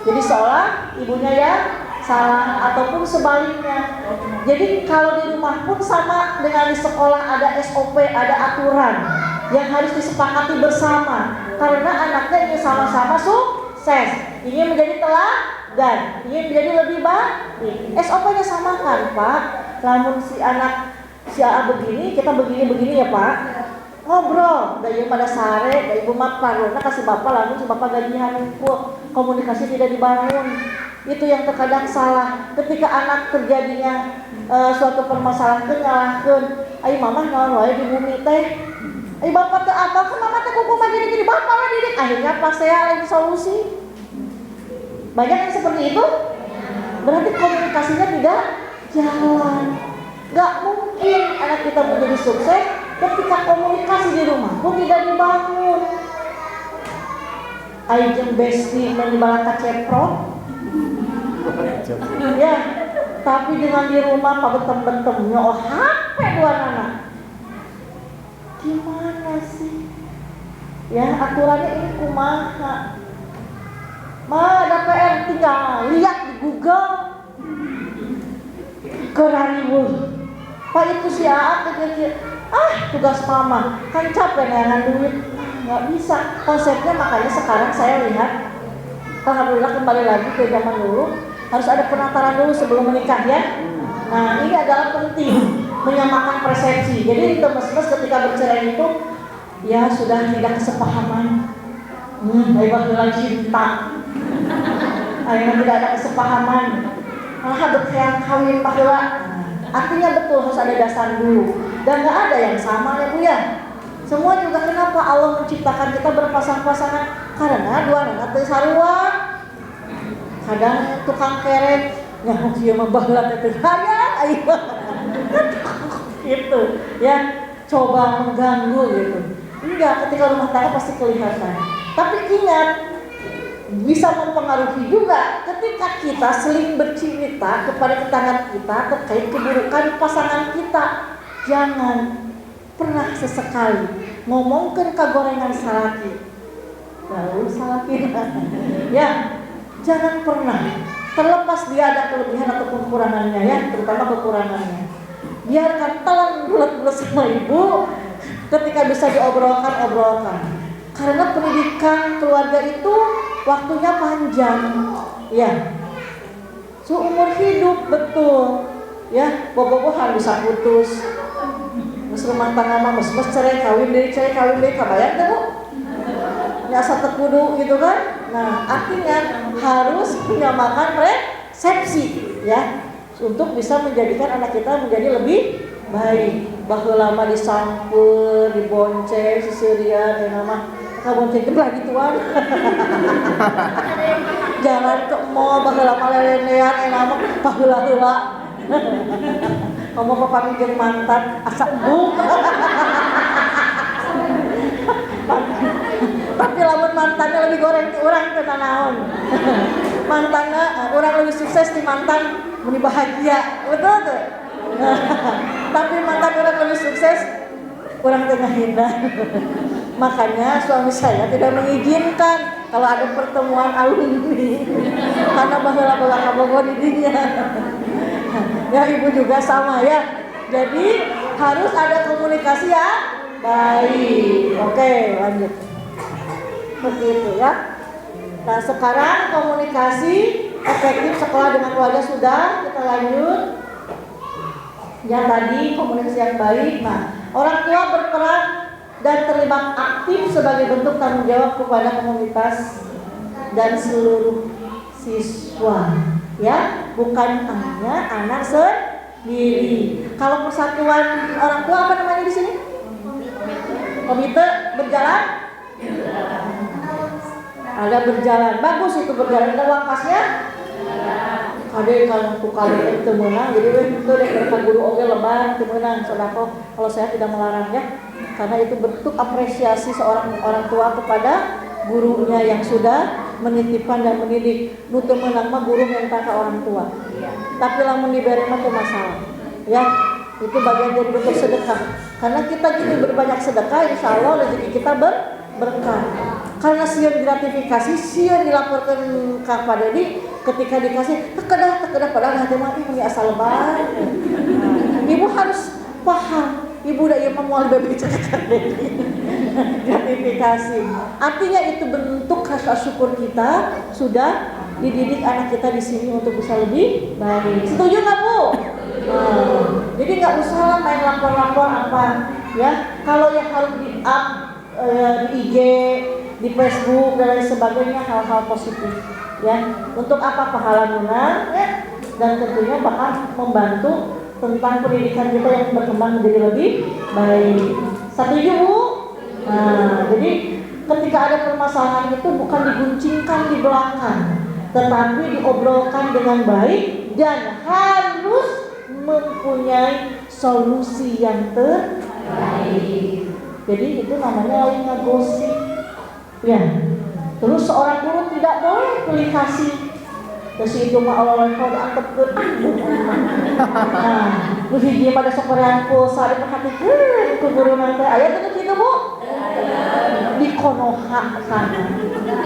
Jadi seolah ibunya ya salah ataupun sebaliknya. Jadi kalau di rumah pun sama dengan di sekolah ada SOP, ada aturan yang harus disepakati bersama. Karena anaknya ingin sama-sama sukses, ingin menjadi teladan, ingin menjadi lebih baik. SOP-nya samakan Pak. Namun si anak si A begini, kita begini ya Pak. Ngobrol, dari pada sare, dari ibu mak parona kasih bapak lalu si bapak gajian komunikasi tidak dibangun. Itu yang terkadang salah. Ketika anak terjadinya suatu permasalahan nyalahkeun, ayo mama naon wae di bumi teh. Ayo bapak teh apa kan mama teh kuku mah gini bapak mah didik. Akhirnya pas saya lagi solusi. Banyak yang seperti itu. Berarti komunikasinya tidak jalan. Gak mungkin anak kita menjadi sukses ketika komunikasi di rumah pun tidak dibangun. Aijeng besti menyebalaka ceprot. Ya, tapi dengan di rumah pak betem-betemnya oh HP dua anak. Gimana sih? Ya aturannya ini kumaha. Ada PR tinggal lihat di Google. Kerariweuh. Pak itu si A tugas mama kan capek neangan duit nggak bisa konsepnya. Makanya sekarang saya lihat alhamdulillah kembali lagi ke zaman dulu harus ada penataran dulu sebelum menikah ya. Nah ini adalah penting menyamakan persepsi. Jadi teman-teman ketika bercerai itu ya sudah tidak kesepahaman. Baiklah cinta. Akhirnya tidak ada kesepahaman. Malah berkhianat kawin paheula. Artinya betul harus ada dasar dulu. Dan gak ada yang sama ya Bu ya. Semua juga kenapa Allah menciptakan kita berpasang-pasangan? Karena dua anak teh sarua. Kadang tukang keret nyamuk ieu mah baheula teh hayang ayo. Gitu ya. Coba mengganggu gitu. Enggak, ketika rumah tangga pasti kelihatan. Tapi ingat bisa mempengaruhi juga ketika kita seling bercerita kepada tetangga kita terkait keburukan pasangan kita. Jangan pernah sesekali ngomongkan kegorengan salaki lalu salaki ya, jangan pernah terlepas dia ada kelebihan atau kekurangannya ya, terutama kekurangannya. biarkan telan bulat-bulat sama ibu. Ketika bisa diobrolkan. Karena pendidikan keluarga itu waktunya panjang, ya. Seumur hidup, betul. Ya, bobogohan bisa putus. Mas rumah tangga mah mes cerai kawin deui kabayang teh Bu? Nyasa tekudu gitu kan. Nah, artinya harus menyamakan persepsi ya, untuk bisa menjadikan anak kita menjadi lebih baik. Baheula lama disampur, dibonceng, sisirian, nama kabonceng teh belah gituan. Jalan ke mall baheula lama lelenean, nama baheula-heula. Kamu pepami jeung mantan asa embung. Tapi lamun mantannya lebih goreng ti urang teh naon. Mantanna urang lebih sukses di mantan meni bahagia. Betul tuh. Tapi mantan orang lebih sukses, orang tengah hina. Makanya suami saya tidak mengizinkan kalau ada pertemuan alumni, karena baheula-baheula kabogo di dinya. Ya ibu juga sama ya. Jadi harus ada komunikasi ya baik. Oke, lanjut. Begitu ya. Nah sekarang komunikasi efektif sekolah dengan keluarga sudah, kita lanjut. Yang tadi komunikasi yang baik. Nah, orang tua berperan dan terlibat aktif sebagai bentuk tanggung jawab kepada komunitas dan seluruh siswa. Ya, bukan hanya anak sendiri. Kalau persatuan orang tua apa namanya di sini? Komite berjalan? Ada berjalan. Bagus itu berjalan. Ada uang pasnya? Ada kalau tukang itu menang, jadi itu dek guru oke lebar itu menang sodako. Kalau saya tidak melarang ya, karena itu bentuk apresiasi seorang orang tua kepada gurunya yang sudah menitipkan dan mendidik. Nutu menang mah guru minta ke orang tua. Tapi lamun diberi mah itu masalah. Ya, itu bagian dari bentuk sedekah. Karena kita gitu berbanyak sedekah, insya Allah rezeki kita berkah. Karena sieun gratifikasi, sieun dilaporkan kepada Dedi, ketika dikasih tekedah padahal hati mah ini asal lebar. Nah, ibu harus paham, ibu udah ieu moal bebe cekekan Dedi. Gratifikasi. Artinya itu bentuk rasa syukur kita sudah dididik anak kita di sini untuk bisa lebih baik. Setuju nggak Bu? Nah, jadi nggak usah main lapor-lapor apa, ya. Kalau yang harus di up di IG, di Facebook dan lain sebagainya, hal-hal positif ya, untuk apa pahala guna ya, dan tentunya bakal membantu tentang pendidikan kita yang berkembang menjadi lebih baik. Setuju Bu? Nah, jadi ketika ada permasalahan itu bukan diguncingkan di belakang, tetapi diobrolkan dengan baik dan harus mempunyai solusi yang terbaik. Jadi itu namanya lain ngagosip. Ya. Terus seorang guru tidak boleh pilih kasih. Terus itu mah Allah kau diangkatkeun. Nah, lu hiji pada sakorean pulsa diperhatikeun ku guru nanti. Aya teh kitu Bu? Di Konoha sana.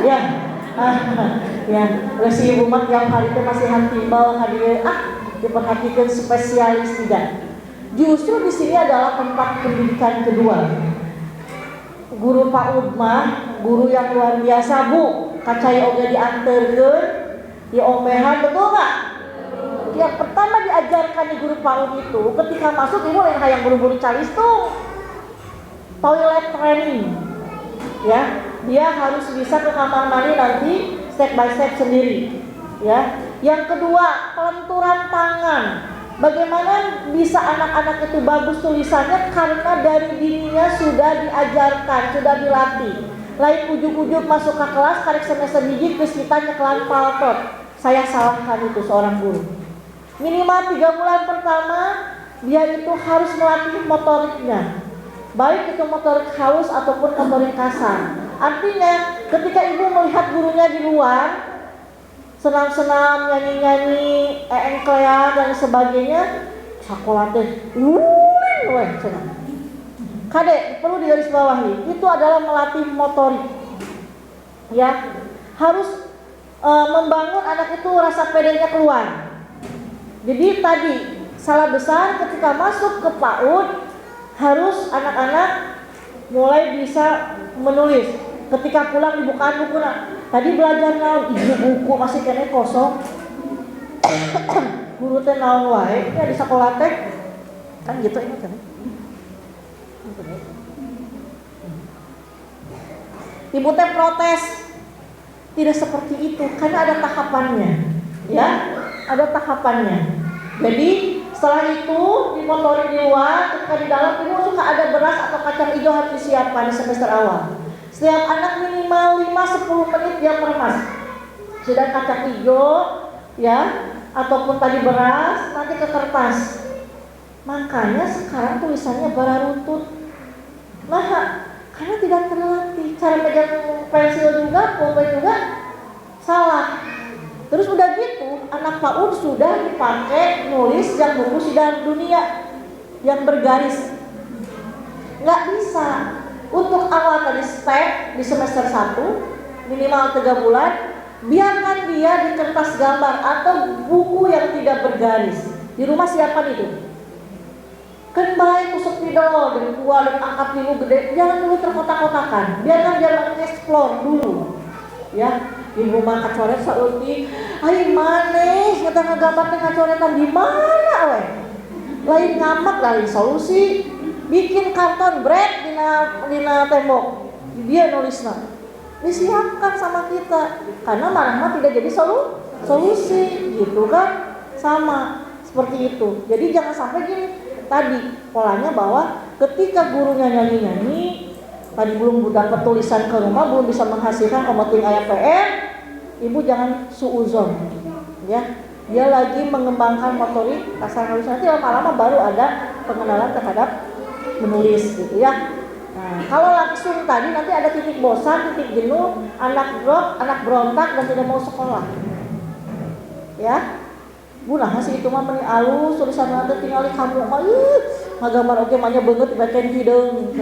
Ya. Ya, terus ibu mah tiap hari teh masih hantimbal hadir diperhatikan spesialis tidak. Justru di sini adalah tempat pendidikan kedua. Guru PAUD mah guru yang luar biasa Bu. Kacai oge dianterkeun, diomehan, betul nggak? Yang pertama diajarkan di guru PAUD itu ketika masuk ibu lain hayang buru-buru calistung. Toilet training. Ya, dia harus bisa ke kamar mandi nanti step by step sendiri. Ya. Yang kedua, pelenturan tangan. Bagaimana bisa anak-anak itu bagus tulisannya? Karena dari dininya sudah diajarkan, sudah dilatih. Lain ujuk-ujuk masuk ke kelas, karek semester hiji geus ditanya kelan paltot. Saya salahkan itu seorang guru. Minimal 3 bulan pertama dia itu harus melatih motoriknya. Baik itu motorik halus ataupun motorik kasar. Artinya ketika ibu melihat gurunya di luar senam-senam, nyanyi-nyanyi, engklean dan sebagainya, sekolah teh, senang. Kadek perlu digarisbawahi, itu adalah melatih motorik, ya, harus membangun anak itu rasa pedenya keluar. Jadi tadi salah besar ketika masuk ke PAUD harus anak-anak mulai bisa menulis. Ketika pulang dibukaan buku, tadi belajar naon, ibu buku masih kene kosong. Guru teh naon wae ya di sekolah teh kan gitu ini kan. Ibu teh protes, tidak seperti itu karena ada tahapannya, ya, ada tahapannya. Jadi setelah itu dimotori di luar, ketika di dalam ibu suka ada beras atau kacang hijau harus disiapkan di semester awal. Setiap anak minimal 5-10 menit dia meremas. Sudah kacang hijau, ya, ataupun tadi beras, nanti ke kertas. Makanya sekarang tulisannya bararuntut. Nah, karena tidak terlatih. Cara pegang pensil juga, pulpen juga salah. Terus udah gitu, anak PAUD sudah dipakai nulis yang buku sidang dunia yang bergaris. Nggak bisa. Untuk awal tadi step di semester 1 minimal 3 bulan, biarkan dia di kertas gambar atau buku yang tidak bergaris. Di rumah siapkan itu. Kan baik kusuk pidol dan tua dan angkat dulu gede, jangan dulu terkotak-kotakan. Biarkan dia mengeksplor dulu. Ya, ibu mah kacoret sauti, ai maneh kita ngagambar teh kacoretan di mana we? Lain ngamak lain solusi. Bikin karton bread dina tembok. Dia nulisna. Disiapkan sama kita. Karena marah tidak jadi solusi, gitu kan? Sama seperti itu. Jadi jangan sampai gini. Tadi polanya bahwa ketika gurunya nyanyi-nyanyi, tadi belum dapat tulisan ke rumah, belum bisa menghasilkan komoting ayat PR, ibu jangan suuzon, ya. Dia lagi mengembangkan motorik kasar halus, nanti lama-lama baru ada pengenalan terhadap menulis, gitu ya. Nah, kalau langsung tadi nanti ada titik bosan, titik jenuh, anak drop, anak berontak dan tidak mau sekolah, ya. Bu nah sih itu mah meni alus tulisan nanti tinggal kamu mah ngagambar oke mahnya banget dibacain hideung.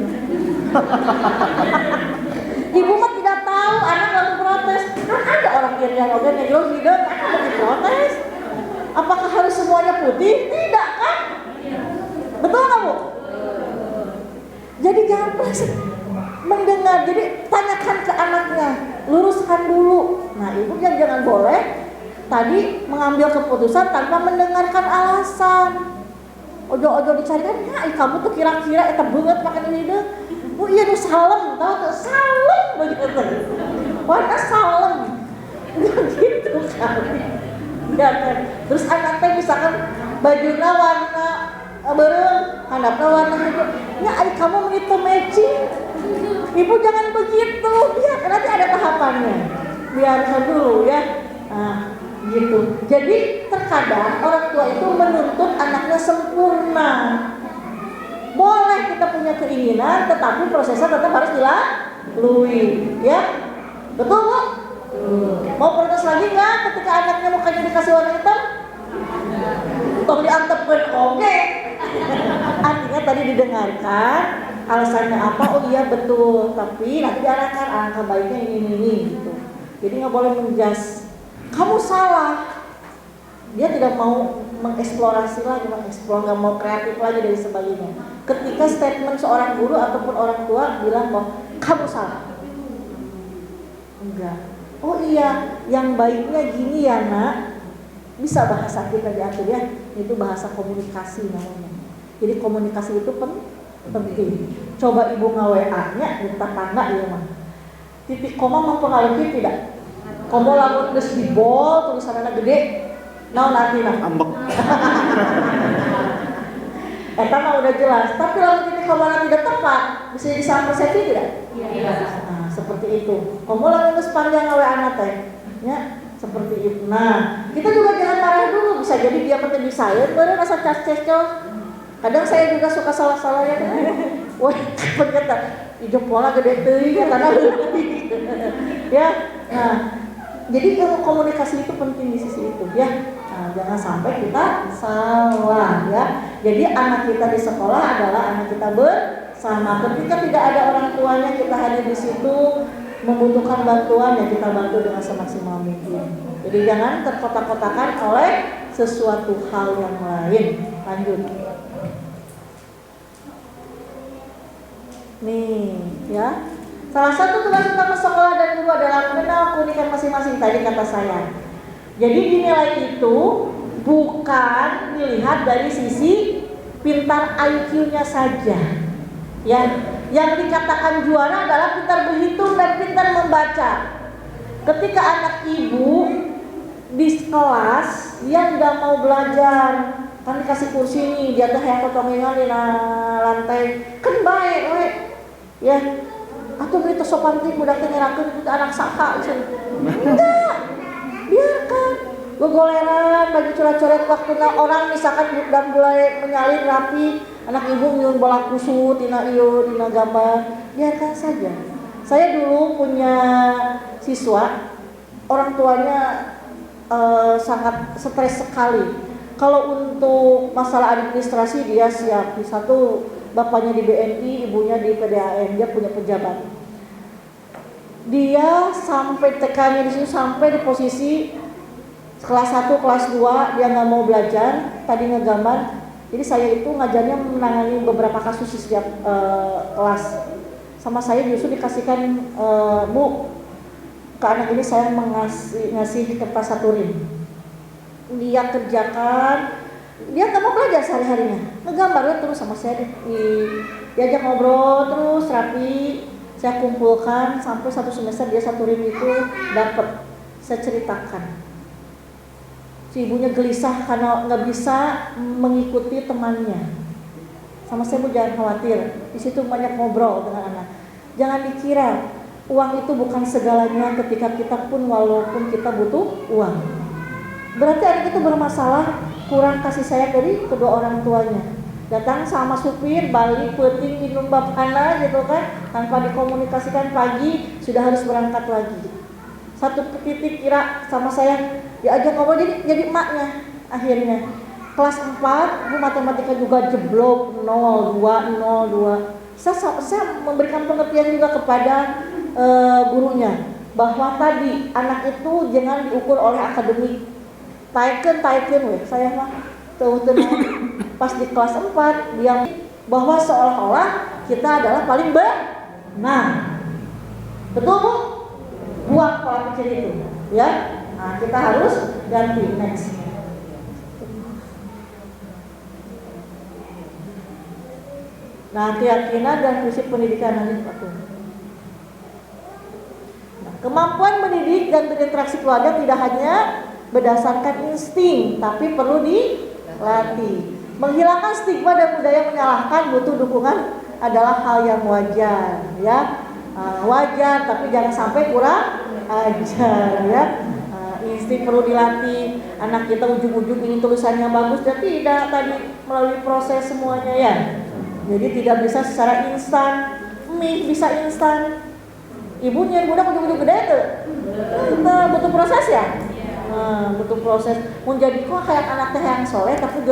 Ibu mah tidak tahu anak lalu protes. Kan ada orang yang oke negro hideung kan lagi protes. Apakah harus semuanya putih? Tidak kan? Betul nggak Bu? Jadi jangan pernah mendengar. Jadi tanyakan ke anaknya, luruskan dulu. Nah ibu jangan boleh tadi mengambil keputusan tanpa mendengarkan alasan. Ojo-ojo dicarikan, ya kamu tuh kira-kira eta banget makan ini deh. Bu iya tuh salem, tahu tuh salem begitu. Warna salem, gitu kan. Ya kan. Terus anaknya misalkan bajunya warna bereng, handapnya warna hijau. Ya adik kamu begitu matching. Ibu jangan begitu, ya nanti ada tahapannya. Biarkan dulu ya. Nah, gitu. Jadi terkadang orang tua itu menuntut anaknya sempurna. Boleh kita punya keinginan, tetapi prosesnya tetap harus dilalui, ya. Betul Bu? Mau protes lagi nggak ketika anaknya mukanya dikasih warna hitam? Tolong diantepkan, oke. Artinya tadi didengarkan, alasannya apa? Oh iya betul, tapi nanti diarahkan angka baiknya ini gitu. Jadi nggak boleh menjas. Kamu salah. Dia tidak mau mengeksplorasi lagi, nggak mau kreatif lagi dan sebagainya. Ketika statement seorang guru ataupun orang tua bilang bahwa kamu salah, enggak. Oh iya, yang baiknya gini ya nak. Bisa bahasa kita diatur ya. Itu bahasa komunikasi namanya. Jadi komunikasi itu penting. Coba ibu nge-WA-nya di tetangga ya mah. Titik koma mempengaruhi tidak? Komo lamun geus di bol tulisanna gede, naon artina? Ambek. Eta mah udah jelas. Tapi lamun titik koma tidak tepat, bisa jadi salah persepsi tidak? Iya. Nah, seperti itu. Komo lamun geus panjang ngawe teh, ya seperti itu. Nah, kita juga jangan marah dulu. Bisa jadi dia penting saya, baru rasa cas-cecol. Kadang saya juga suka salah-salah ya. Wah, ternyata hijau pola gede teuing karena ya. Nah, jadi ilmu komunikasi itu penting di sisi itu ya. Nah, jangan sampai kita salah ya. Jadi anak kita di sekolah adalah anak kita bersama. Ketika tidak ada orang tuanya, kita hadir di situ membutuhkan bantuan ya kita bantu dengan semaksimal mungkin. Jadi jangan terkotak-kotakan oleh sesuatu hal yang lain. Lanjut. Nih, ya. Salah satu tugas utama sekolah dan guru adalah mengenal keunikan masing-masing tadi kata saya. Jadi dinilai itu bukan dilihat dari sisi pintar IQ-nya saja. Ya, yang dikatakan juara adalah pintar berhitung dan pintar membaca. Ketika anak ibu di kelas dia nggak mau belajar, kan dikasih kursi nih, dia tuh kayak potongan di lantai, kan baik, ya. Atau berita sopan ting udah nyerahkan itu anak saka, enggak, biarkan. Gogoleran bagi coret-coret waktu orang misalkan udah mulai menyalin rapi, anak ibu nyun bola kusut, tina gambar, biarkan saja. Saya dulu punya siswa, orang tuanya sangat stres sekali. Kalau untuk masalah administrasi dia siap. Di satu bapaknya di BNI, ibunya di PDAM, dia punya pejabat. Dia sampai TK-nya di sini sampai di posisi kelas 1, kelas 2 dia nggak mau belajar, tadi ngegambar. Jadi saya itu ngajarnya menangani beberapa kasus di setiap kelas. Sama saya justru dikasihkan Bu, ke anak ini saya ngasih kertas saturin. Dia kerjakan, dia nggak mau belajar sehari-harinya, ngegambarnya terus sama saya diajak ngobrol terus rapi. Saya kumpulkan sampai satu semester dia saturin itu dapat. Saya ceritakan. Si ibunya gelisah karena nggak bisa mengikuti temannya. Sama saya, Bu, jangan khawatir. Di situ banyak ngobrol dengan anak. Jangan dikira uang itu bukan segalanya ketika kita pun walaupun kita butuh uang. Berarti anak itu bermasalah, kurang kasih sayang dari kedua orang tuanya. Datang sama supir, balik, peting, minum bab anak gitu kan, tanpa dikomunikasikan, pagi sudah harus berangkat lagi. Satu titik kira sama saya, diajak ngobrol jadi emaknya. Akhirnya kelas 4, Bu matematika juga jeblok 02. Saya memberikan pengertian juga kepada gurunya bahwa tadi anak itu jangan diukur oleh akademik. Taiken saya mah tuh pas di kelas 4 dia bahwa seolah-olah kita adalah paling benar. Betul, Bu? Buang pola pikir itu, ya. Nah, kita harus ganti. Next. Nah, keyakinan dan prinsip pendidikan nanti Pak. Nah, kemampuan mendidik dan berinteraksi keluarga tidak hanya berdasarkan insting, tapi perlu dilatih. Menghilangkan stigma dan budaya menyalahkan butuh dukungan adalah hal yang wajar, ya. Wajar, tapi jangan sampai kurang ajar, ya. Insting perlu dilatih. Anak kita ujung-ujung ingin tulisannya bagus dan tidak tadi melalui proses semuanya, ya. Jadi tidak bisa secara instan. Mie bisa instan. Ibunya budak ujung-ujung gede tuh. Kita butuh proses, ya. Butuh proses. Mau jadi kok kayak anak teh yang soleh tapi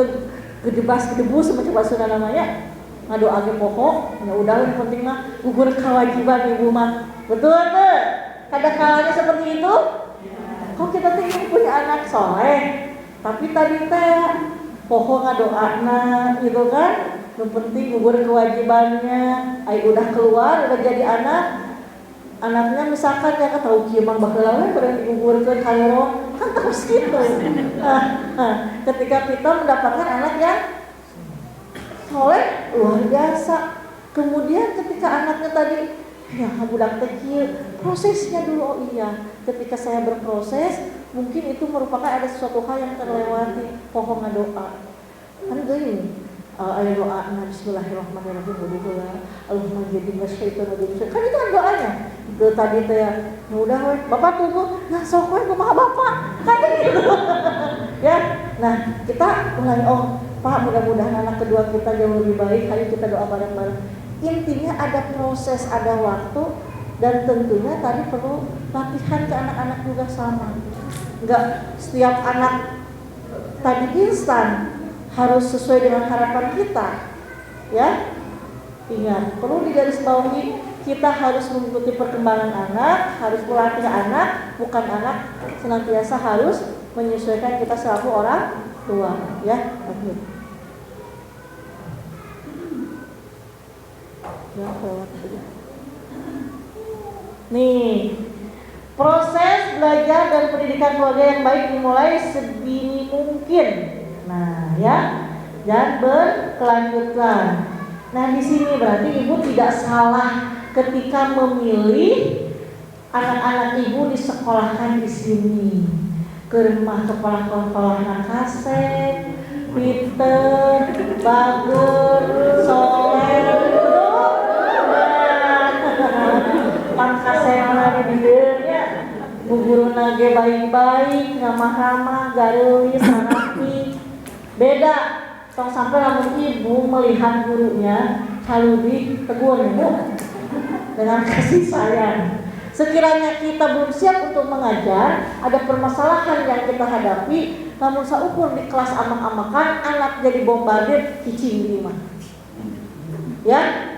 gedebus sama coba sudah namanya. Ngadu age pokok, ya udah yang penting mah gugur kewajiban ibu mah. Betul tuh. Ada kalanya seperti itu. Kok kita ingin punya anak soleh, tapi tadi teh pokok ngadoana gitu kan. Yang penting gugur kewajibannya. Ai udah keluar, udah jadi anak. Anaknya misalkan ya tahu kieu mah baheula we bareng digugurkeun kaloro kan terus gitu. Ketika kita mendapatkan anak yang soleh luar biasa. Kemudian ketika anaknya tadi ya budak teh kieu, prosesnya dulu. Oh iya, ketika saya berproses mungkin itu merupakan ada sesuatu hal yang terlewati. Pohon doa kan geuning. Aya doa bismillahirrahmanirrahim Allahumma jadina syaitan rajim. Kan itu kan doanya. Itu tadi teh udah we Bapak tunggu. Nah sok we kumaha Bapak. Kan gitu. Ya. Nah, kita mulai Pak mudah-mudahan anak kedua kita jauh lebih baik. Hari kita doa bareng-bareng. Intinya ada proses, ada waktu dan tentunya tadi perlu latihan ke anak-anak juga sama. Enggak setiap anak tadi instan harus sesuai dengan harapan kita, ya. Ingat, perlu digarisbawahi, kita harus mengikuti perkembangan anak, harus melatih anak, bukan anak senantiasa harus menyesuaikan kita selaku orang tua, ya. Lanjut. Ya, lewat aja. Nih, proses belajar dan pendidikan keluarga yang baik dimulai sedini mungkin. Nah, ya, dan berkelanjutan. Nah, di sini berarti ibu tidak salah ketika memilih anak-anak ibu disekolahkan di sini. Ke rumah kepala Kasep, Peter, Bager, Soleh, Pangkasena di dieu Bu guru nage baik-baik, ramah-ramah, garulis, rapi. Beda, tong sampai lamun ibu melihat gurunya haludi tegur ibu dengan kasih sayang. Sekiranya kita belum siap untuk mengajar, ada permasalahan yang kita hadapi, namun saukur di kelas amak-amakan, anak jadi bombardir, cicing di rumah. Ya,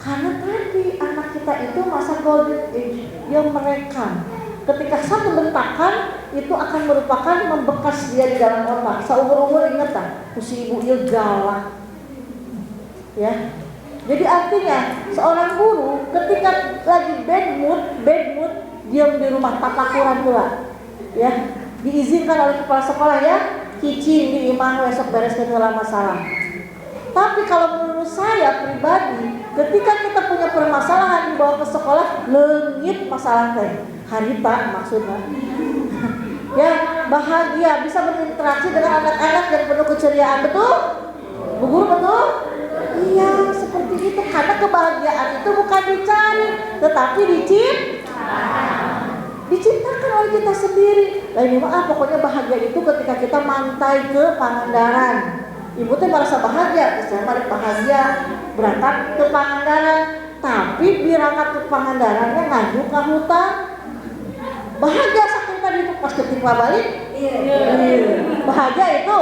karena tadi anak kita itu masa golden age, dia merekam. Ketika satu bentakan itu akan merupakan membekas dia di dalam otak. Seumur-umur ingat tak, si ibu dia galak. Ya. Jadi artinya seorang guru ketika lagi bad mood diam di rumah tapakuran pula. Ya, diizinkan oleh kepala sekolah ya, cicing di imah besok beres segala masalah. Tapi kalau menurut saya pribadi, ketika kita punya permasalahan dibawa ke sekolah, leungit masalah teh. Harita maksudnya. Ya, bahagia bisa berinteraksi dengan anak-anak yang penuh keceriaan, betul? Bu guru betul? Iya, seperti itu. Karena kebahagiaan itu bukan dicari, tetapi diciptakan oleh kita sendiri. Lain pokoknya bahagia itu ketika kita mantai ke Pangandaran. Ibu tuh merasa bahagia, saya malah bahagia berangkat ke Pangandaran. Tapi berangkat ke Pangandarannya ngaju ke hutan. Bahagia saking tadi itu pas ketika balik. Iya. Bahagia itu.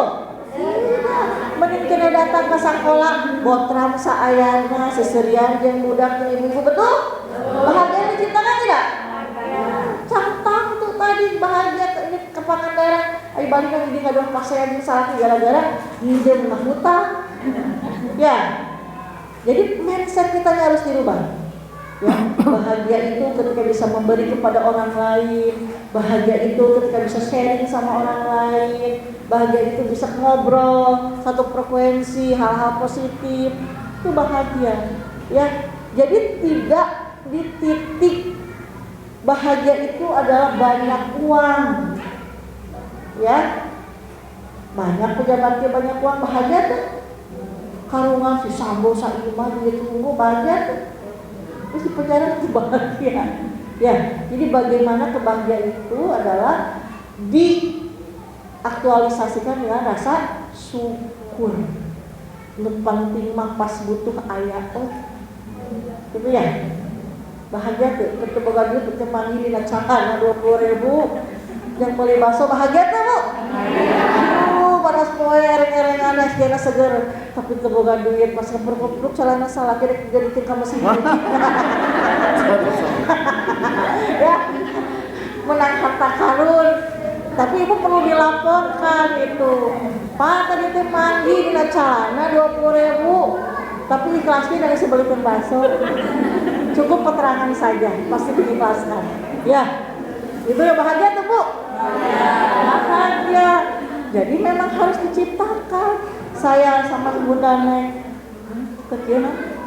Mending kena datang ke sekolah, botram saayana, seserian jeung budak ibu-ibu, betul? Bahagia diciptakan tidak? Cantang tuh tadi bahagia ini ke Pangandaran. Ai balik lagi di ngadon pakaian salah gara-gara nginjem mah hutang. Ya. Jadi mindset kita harus dirubah. Ya, bahagia itu ketika bisa memberi kepada orang lain, bahagia itu ketika bisa sharing sama orang lain, bahagia itu bisa ngobrol satu frekuensi, hal-hal positif, itu bahagia. Ya, jadi tidak di titik bahagia itu adalah banyak uang. Ya, banyak pejabatnya banyak uang, bahagia tuh. Karungan si Sambo saimah duit tunggu bahagia tuh. Terus di penjara itu bahagia. Ya, jadi bagaimana kebahagiaan itu adalah diaktualisasikan dengan rasa syukur. Numpang timah pas butuh ayah, gitu ya. Bahagia tuh, keteboga duit bertemangi di nacakan 20.000 yang beli bakso bahagia tuh bu. Panas poe ereng-erengan SDN seger tapi teboga duit pas kepruk-kepruk celana salah kira jadi ka mesin. Ya, menang harta karun. Tapi ibu perlu dilaporkan itu. Pak tadi teh mandi dina celana 20.000 tapi ikhlasnya dari sebelum bakso. Cukup keterangan saja, pasti diikhlaskan. Ya. Itu yang bahagia tuh bu. Bahagia. Jadi memang harus diciptakan. Saya sama Bunda Neng kecil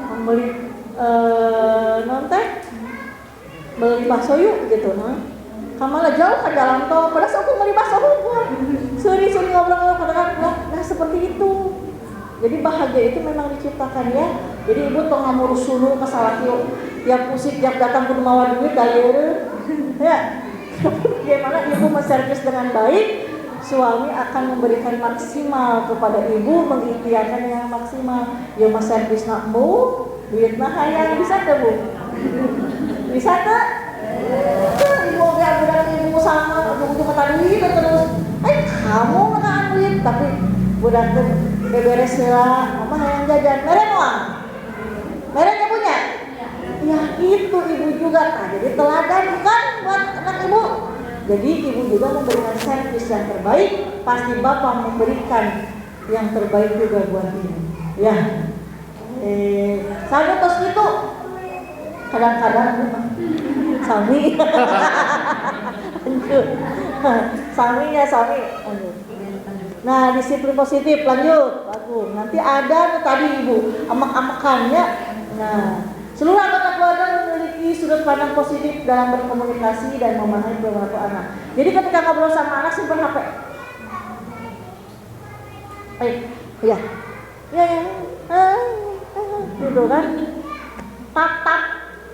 membeli nontek beli bakso yuk gitu kamala jauh ke jalan tol pada saat aku beli bakso hukum suri ngobrol katakan nah seperti itu. Jadi bahagia itu memang diciptakan ya. Jadi ibu tong ngurus sulu masalah yuk tiap pusing tiap datang ke rumah duit dayeur ya. Bagaimana ibu menservis dengan baik, suami akan memberikan maksimal kepada ibu, mengikhtiarkan yang maksimal. Ya mas servis nakmu, duit nah hayang bisa tuh bu, bisa tuh. Ibu biar ibu sama, ibu mata duit terus. Kamu menang duit, tapi budak tuh beberes lah, mama hayang jajan, merek uang, mereknya punya. Ya itu ibu juga, nah, jadi teladan bukan buat anak ibu. Jadi ibu juga memberikan servis yang terbaik, pasti bapak memberikan yang terbaik juga buat ibu. Ya, saya tos itu kadang-kadang sami, lanjut, saminya sami, lanjut. Nah, disiplin positif, lanjut, bagus. Nanti ada tadi ibu amak-amakannya. Nah, seluruh anggota keluarga memiliki sudut pandang positif dalam berkomunikasi dan memahami beberapa anak. Jadi ketika ngobrol sama anak simpan HP. Baik, ya, gitu kan? Tatap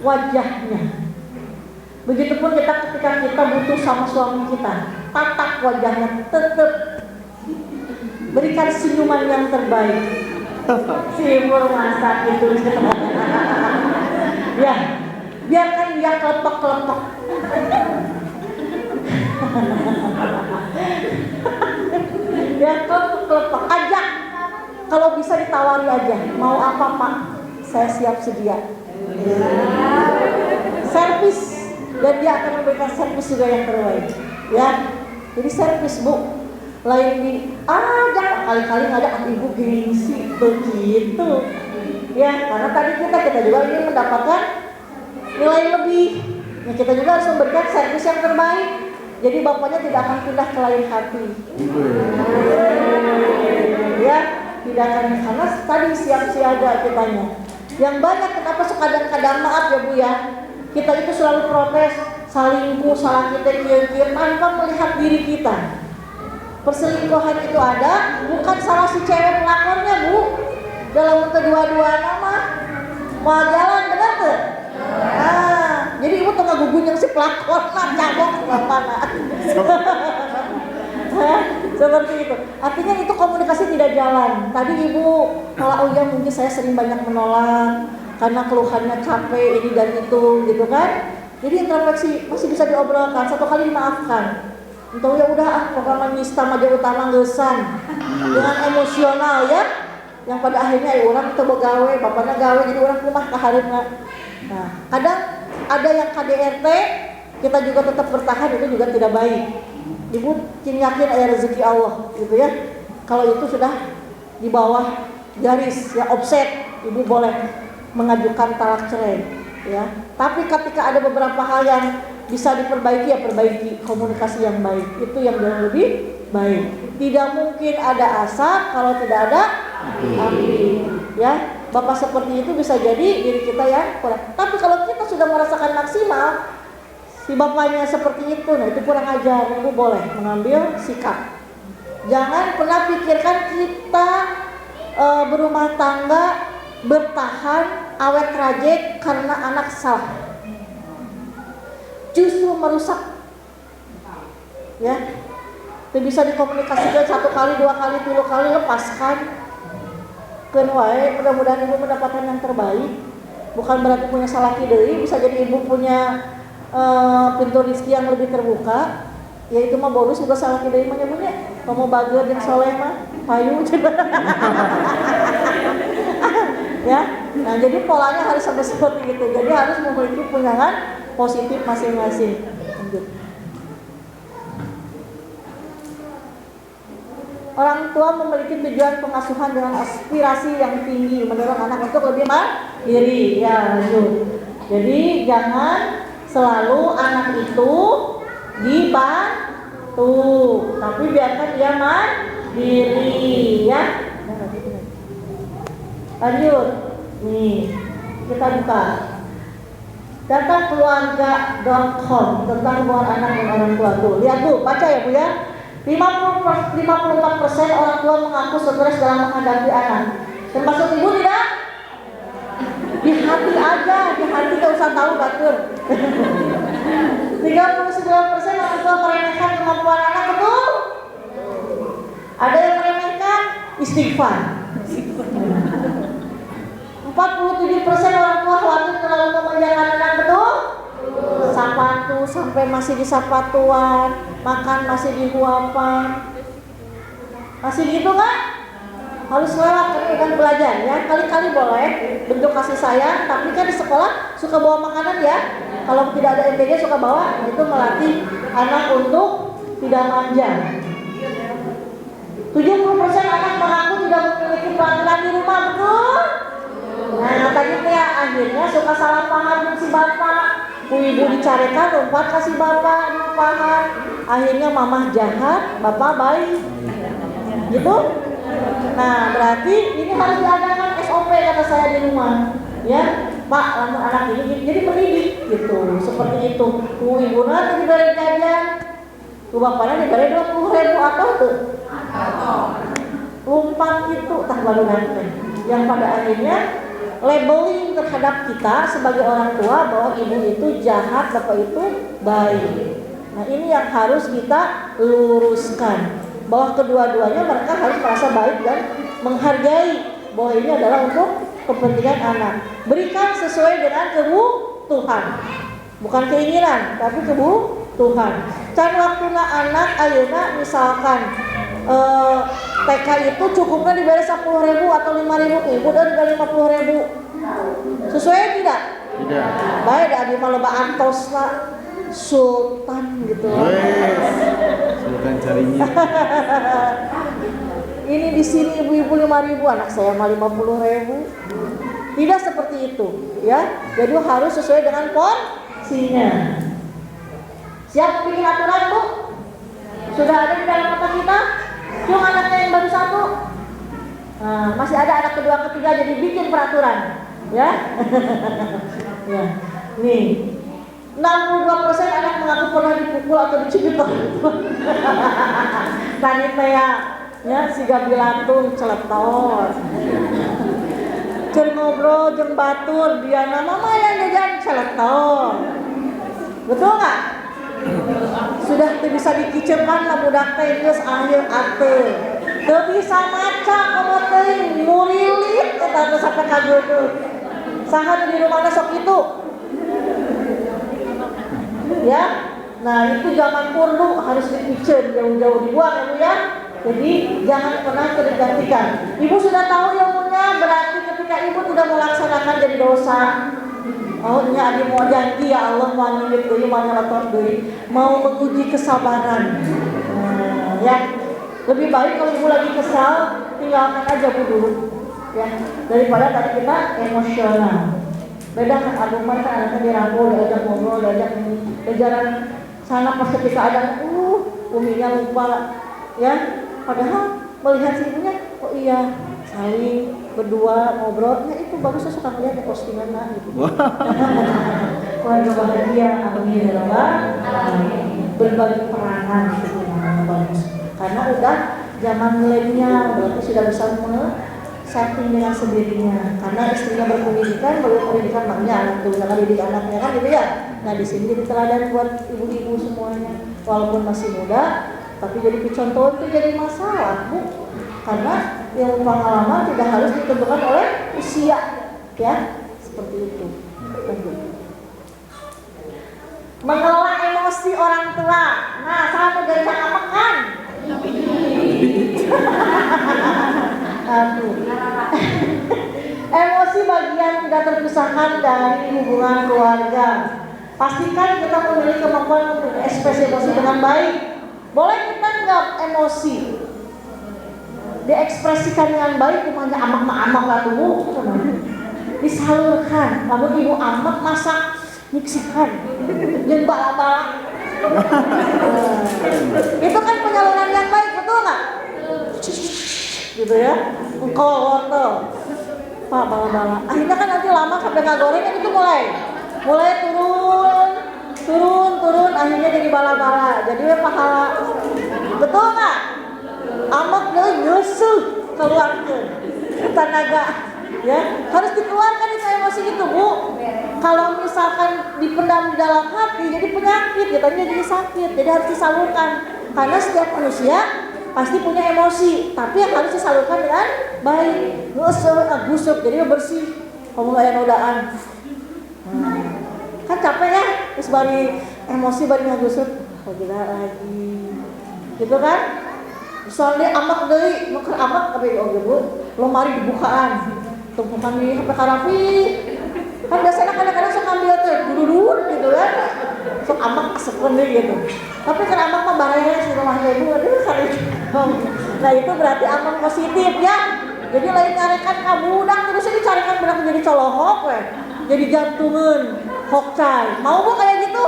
wajahnya. Begitupun ketika kita butuh sama suami kita, tatap wajahnya, tetap berikan senyuman yang terbaik. Simur masak itu. Ya, biarkan dia kelepek-kelepek. Dia kelepek-kelepek. Ajak. Kalau bisa ditawari aja. Mau apa Pak? Saya siap sedia. Servis. Dan dia akan memberikan servis juga yang terbaik. Ya. Jadi servis Bu. Lain di jangan kali-kali ngajak ibu gengsi begitu. Ya, karena tadi kita juga ingin mendapatkan nilai lebih. Ya, kita juga harus memberikan servis yang terbaik. Jadi bapaknya tidak akan pindah ke lain hati. Ya, tidak akan, karena tadi siap siaga kitanya. Yang banyak kenapa kadang-kadang maaf ya Bu ya. Kita itu selalu protes, salingkuh, salah kita tanpa melihat diri kita. Perselingkuhan itu ada, bukan salah si cewek pelakornya Bu. Dalam kedua-dua nama mau jalan benar tuh. Jadi ibu tengah gugunya si pelakor cabok kemana-mana. Seperti itu. Artinya itu komunikasi tidak jalan. Tadi ibu kalau ya mungkin saya sering banyak menolak karena keluhannya capek ini dan itu gitu kan. Jadi introspeksi masih bisa diobrolkan, satu kali dimaafkan. Entah ya udah pokoknya nista maju utama gesan dengan emosional ya, yang pada akhirnya orang itu begawe, bapaknya gawe jadi orang rumah kaharipna. Nah, kadang ada yang KDRT kita juga tetap bertahan, itu juga tidak baik. Ibu yakin ada rezeki Allah gitu ya. Kalau itu sudah di bawah garis ya offset, ibu boleh mengajukan talak cerai ya. Tapi ketika ada beberapa hal yang bisa diperbaiki ya perbaiki, komunikasi yang baik itu yang jauh lebih baik. Tidak mungkin ada asap kalau tidak ada api ya. Bapak seperti itu bisa jadi diri kita yang kurang. Tapi kalau kita sudah merasakan maksimal si bapaknya seperti itu, nah itu kurang ajar. Ibu boleh mengambil sikap. Jangan pernah pikirkan kita berumah tangga bertahan awet rajin karena anak salah. Justru merusak ya. Itu bisa dikomunikasikan 1 kali, 2 kali, 3 kali, lepaskan keun wae. Mudah-mudahan ibu mendapatkan yang terbaik. Bukan berarti punya salah deui, bisa jadi ibu punya pintu rezeki yang lebih terbuka. Ya itu mah bonus juga salah deui mah nyebutnya. Kamu bager jeung soleh mah payu ya. Nah, jadi polanya harus sampai seperti itu. Jadi harus memiliki pandangan positif masing-masing. Lanjut. Orang tua memiliki tujuan pengasuhan dengan aspirasi yang tinggi, mendorong anak untuk lebih mandiri. Ya, lanjut. Jadi jangan selalu anak itu dibantu, tapi biarkan dia mandiri ya. Lanjut. Nih, kita buka data keluarga.com tentang hubungan anak dan orang tua. Tuh, lihat Bu, baca ya Bu ya. 54% orang tua mengaku stres dalam menghadapi anak. Termasuk ibu tidak? Di hati aja, di hati gak usah tahu batur. 39% orang tua meremehkan kemampuan anak, betul? Ada yang meremehkan? Istighfar. 47% orang tua khawatir terlalu memanjakan anak, betul? Sapatu sampai masih di sapatuan, makan masih di huapan. Masih gitu kan? Harus lewat kan belajar ya. Kali-kali boleh bentuk kasih sayang, tapi kan di sekolah suka bawa makanan ya. Kalau tidak ada MTG suka bawa, itu melatih anak untuk tidak manja. 70% anak mengaku tidak memiliki peraturan di rumah, betul? Nah, tadi ya akhirnya suka salah paham dengan si bapak. Ibu dicarekan, lompat kasih bapak lupahan. Akhirnya mamah jahat, bapak baik. Gitu? Nah, berarti ini harus diadakan SOP kata saya di rumah. Ya, Pak, lamun anak ini jadi pendidik gitu, seperti itu. Ibu nanti diberi jajan, bapaknya diberi 20.000 atau tuh lompat itu tak baru nanti. Yang pada akhirnya labeling terhadap kita sebagai orang tua bahwa ibu itu jahat, bapak itu baik. Nah, ini yang harus kita luruskan, bahwa kedua-duanya mereka harus merasa baik dan menghargai bahwa ini adalah untuk kepentingan anak. Berikan sesuai dengan kebutuhan, bukan keinginan, tapi kebutuhan. Can waktuna anak ayeuna misalkan TK itu cukupnya diberi 10.000 atau 5.000, ibu udah diberi 50.000. Sesuai tidak? Tidak. Baik, ada di loba antos lah, sultan gitu. Sultan carinya. Ini di sini ibu-ibu 5.000, anak saya mah 50.000. Tidak seperti itu, ya. Jadi harus sesuai dengan porsinya. Siap bikin aturan, Bu? Sudah ada di dalam otak kita? Cuma anaknya yang baru 1. Nah, masih ada anak kedua, ketiga, jadi bikin peraturan, ya. Ya. Nih, 62% anak mengaku pernah dipukul atau dicubit orang tua. Tadi ya si gabilantung celetot. Cer ngobrol jeung batur dia mama yang jajan celetot. Betul nggak? Sudah bisa dikicepan lah budak teh geus akhir ate. Teu bisa maca komo teuing murilit eta teh sampai ka geudeuh. Saha di rumahna sok itu? Ya. Nah, itu zaman kurdu harus dipiceun jauh-jauh dibuang ya Bu ya. Jadi jangan pernah tergantikan. Ibu sudah tahu ilmunya, berarti ketika ibu tidak melaksanakan jadi dosa. Oh, ini adi mau janji ya Allah mau nyulit deui, mau nyeletot deui, mau menguji kesabaran. Ya, lebih baik kalau ibu lagi kesal, tinggalkan aja Bu dulu. Ya, daripada tadi kita emosional. Beda kan agung kan anaknya dirangkul, diajak ngobrol, diajak kejaran sana pas ketika ada uminya lupa, ya. Padahal melihat si ibunya, oh iya saling berdua ngobrol, ya itu bagus, saya suka melihat di postingan lah gitu. Keluarga bahagia, alhamdulillah, berbagi peranan gitu, bagus. Karena udah zaman milenial, berarti sudah bisa setting dengan sendirinya. Karena istrinya berpendidikan, pendidikan maknya anak itu bisa didik anaknya kan gitu ya. Nah di sini jadi teladan buat ibu-ibu semuanya, walaupun masih muda. Tapi jadi contoh itu jadi masalah, Bu. Karena yang pengalaman tidak harus ditentukan oleh usia, ya, seperti itu. Mengelola emosi orang tua. Nah, salah dari cara makan. Emosi bagian tidak terpisahkan dari hubungan keluarga. Pastikan kita memiliki kemampuan untuk ekspresi emosi dengan baik. Boleh kita nggak emosi diekspresikan dengan baik, umumnya amak lah tuh, disalurkan. Namun ibu amak masak, miksikan, jangan bala-bala. Itu kan penyaluran yang baik, betul nggak? Gitu ya, engkau wortel, Pak bala-bala. Akhirnya kan nanti lama sampai nggak goreng kan itu mulai turun, akhirnya jadi bala-bala, jadi pahala. Betul nggak? Amak deh nyusuh keluarkan tenaga, ya harus dikeluarkan itu emosi itu Bu. Kalau misalkan dipendam di dalam hati jadi penyakit, jadi sakit, jadi harus disalurkan. Karena setiap manusia pasti punya emosi, tapi yang harus disalurkan dengan baik. Gusuk, jadi bersih. Kamu nggak yang nodaan. Kan capek ya, terus bari emosi bari ngagusut, gila lagi, gitu kan? Soalnya amak deui, nuker amak kabeh oge Bu. Lemari dibukaan, tumpukan di HP karafi. Kan biasanya kadang-kadang sok ngambil teh dudut gitu kan. Sok amak asepun deh gitu. Tapi kan amak mah baraya si rumah ibu, aduh kali. Nah itu berarti amak positif ya. Jadi lain ngarekan kabudak terus dicarikan benak jadi colohok we. Jadi jantungan, hokcai. Mau bu kayak gitu?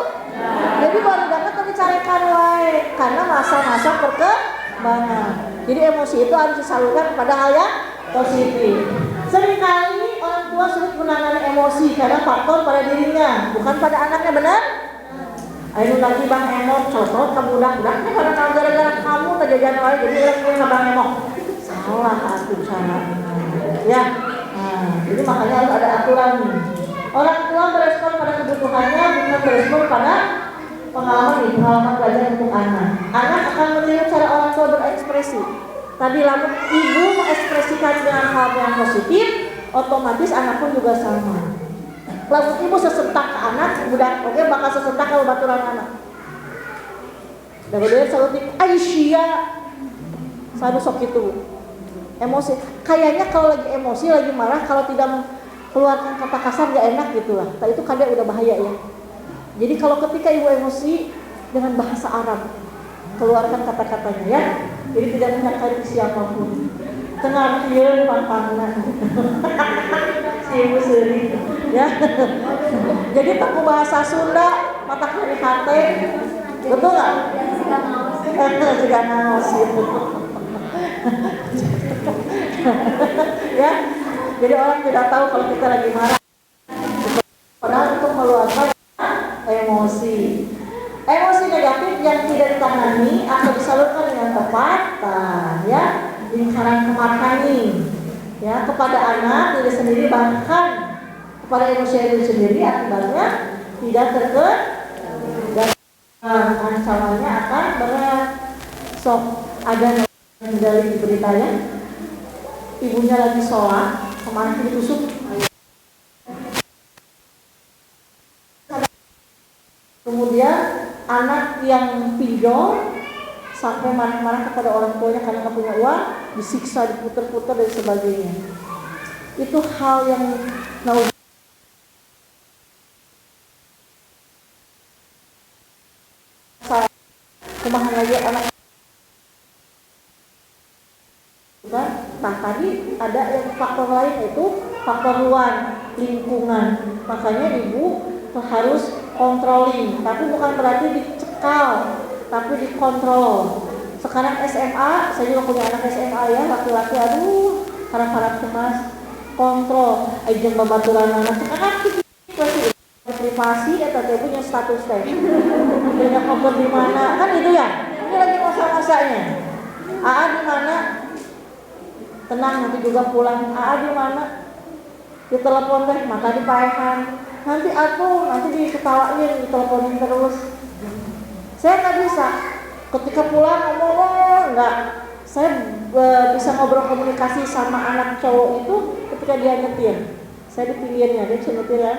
Jadi baru banget tapi carikan wae karena masa-masa perkembangan. Jadi emosi itu harus disalurkan kepada hal yang positif. Seringkali orang tua sulit menangani emosi karena faktor pada dirinya, bukan pada anaknya, benar? Ayo lagi bang emok, cocok kamu udah-udahnya karena gara-gara kamu kejadian lain jadi orang tua bang emok. Salah atuh cara. Ya, jadi makanya harus ada aturan. Orang tua berespon pada kebutuhannya, bukan berespon pada pengalaman belajar untuk anak. Anak akan meniru cara orang tua berekspresi. Tadi lalu ibu mengekspresikan dengan hal yang positif, otomatis anak pun juga sama. Lalu ibu sesentak ke anak, budak oke bakal sesentak ke baturan anak. Dan kemudian selalu Aisyah, selalu sok itu emosi. Kayaknya kalau lagi emosi, lagi marah, kalau tidak keluarkan kata kasar gak enak gitulah. Tapi itu kadang udah bahaya ya. Jadi kalau ketika ibu emosi dengan bahasa Arab, keluarkan kata-katanya ya. Jadi tidak menyakiti siapapun. Tenang kieu pantangna. Si ibu seuring ya. Jadi taku bahasa Sunda, mata dari hate. Betul enggak? Juga naos gitu. Ya. Jadi orang tidak tahu kalau kita lagi marah. Padahal untuk meluapkan emosi. Emosi negatif yang tidak ditangani atau disalurkan dengan tepat, ya, lingkaran kemarkani, ya, kepada anak diri sendiri bahkan kepada emosi diri sendiri akibatnya tidak dan ancamannya akan berat. Sok ada dari beritanya, ibunya lagi sholat, kemarin ditusuk. Kemudian anak yang pinjol sampai marah-marah kepada orang tuanya karena nggak punya uang, disiksa, diputer-puter dan sebagainya. Itu hal yang kumaha lagi anak. Nah tadi ada yang faktor lain yaitu faktor luar, lingkungan. Makanya ibu harus controlling, tapi bukan berarti dicekal, tapi dikontrol. Sekarang SMA, saya juga punya anak SMA ya, laki-laki, aduh, harap-harap cemas, kontrol, ajeng babaturan anak, sekarang privasi atau dia punya status teh, punya koper di mana, kan itu ya, ini lagi masa-masanya. AA di mana? Tenang, nanti juga pulang. AA di mana? Ditelepon teh, maka dipaehan. Nanti diketawain, diteleponin terus. Saya nggak bisa. Ketika pulang ngomong nggak. Saya bisa ngobrol komunikasi sama anak cowok itu ketika dia nyetir. Saya di pinggirnya, dia bisa nyetir ya.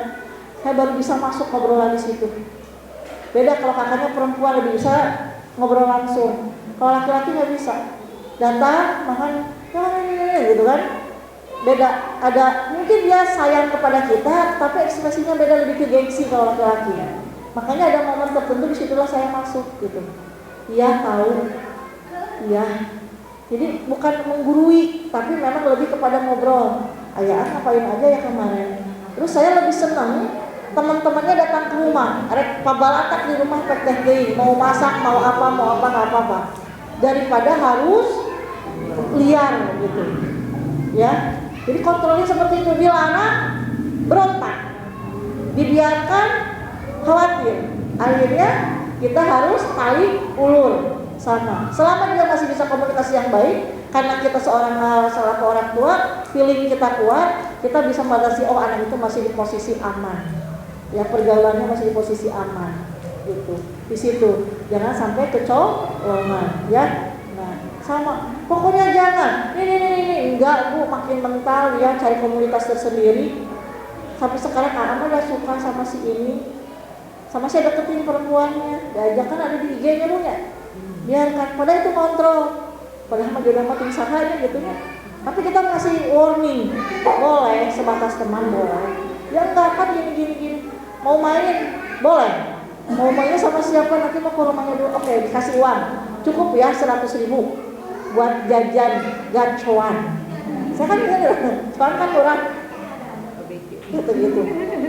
Saya baru bisa masuk ngobrolan di situ. Beda kalau kakaknya perempuan lebih bisa ngobrol langsung. Kalau laki-laki nggak bisa. Datang, makan, gitu kan. Beda, ada mungkin dia sayang kepada kita, tapi ekspresinya beda, lebih ke gengsi kalau laki-laki. Makanya ada momen tertentu disitulah saya masuk gitu. Iya tahu, iya. Jadi bukan menggurui, tapi memang lebih kepada ngobrol. Ayah ngapain aja ya kemarin. Terus saya lebih senang teman-temannya datang ke rumah, rek pabalatak di rumah teh deui, mau masak, mau apa, nggak apa-apa. Daripada harus liar gitu, ya. Jadi kontrolnya seperti itu, dilarang berontak, dibiarkan khawatir. Akhirnya kita harus tarik ulur sama. Selama dia masih bisa komunikasi yang baik, karena kita selaku orang tua, feeling kita kuat, kita bisa membatasi, oh anak itu masih di posisi aman, ya pergaulannya masih di posisi aman, gitu. Di situ jangan sampai kecolongan, ya. Nah, sama. Pokoknya jangan. Ini enggak bu, makin mental ya, cari komunitas tersendiri. Sampai sekarang anak udah suka sama si ini, sama saya deketin perempuannya, diajak kan ada di IG-nya bu ya. Biarkan, padahal itu kontrol. Padahal mah jodoh mati sahanya gitu ya. Tapi kita kasih warning, boleh sebatas teman boleh. Ya enggak kan gini. Mau main? Boleh. Mau mainnya sama siapa? Nanti mau ke rumahnya dulu. Oke, dikasih uang. Cukup ya 100.000 buat jajan gacuan. Saya kan ingat, cuan kan murah. Gitu.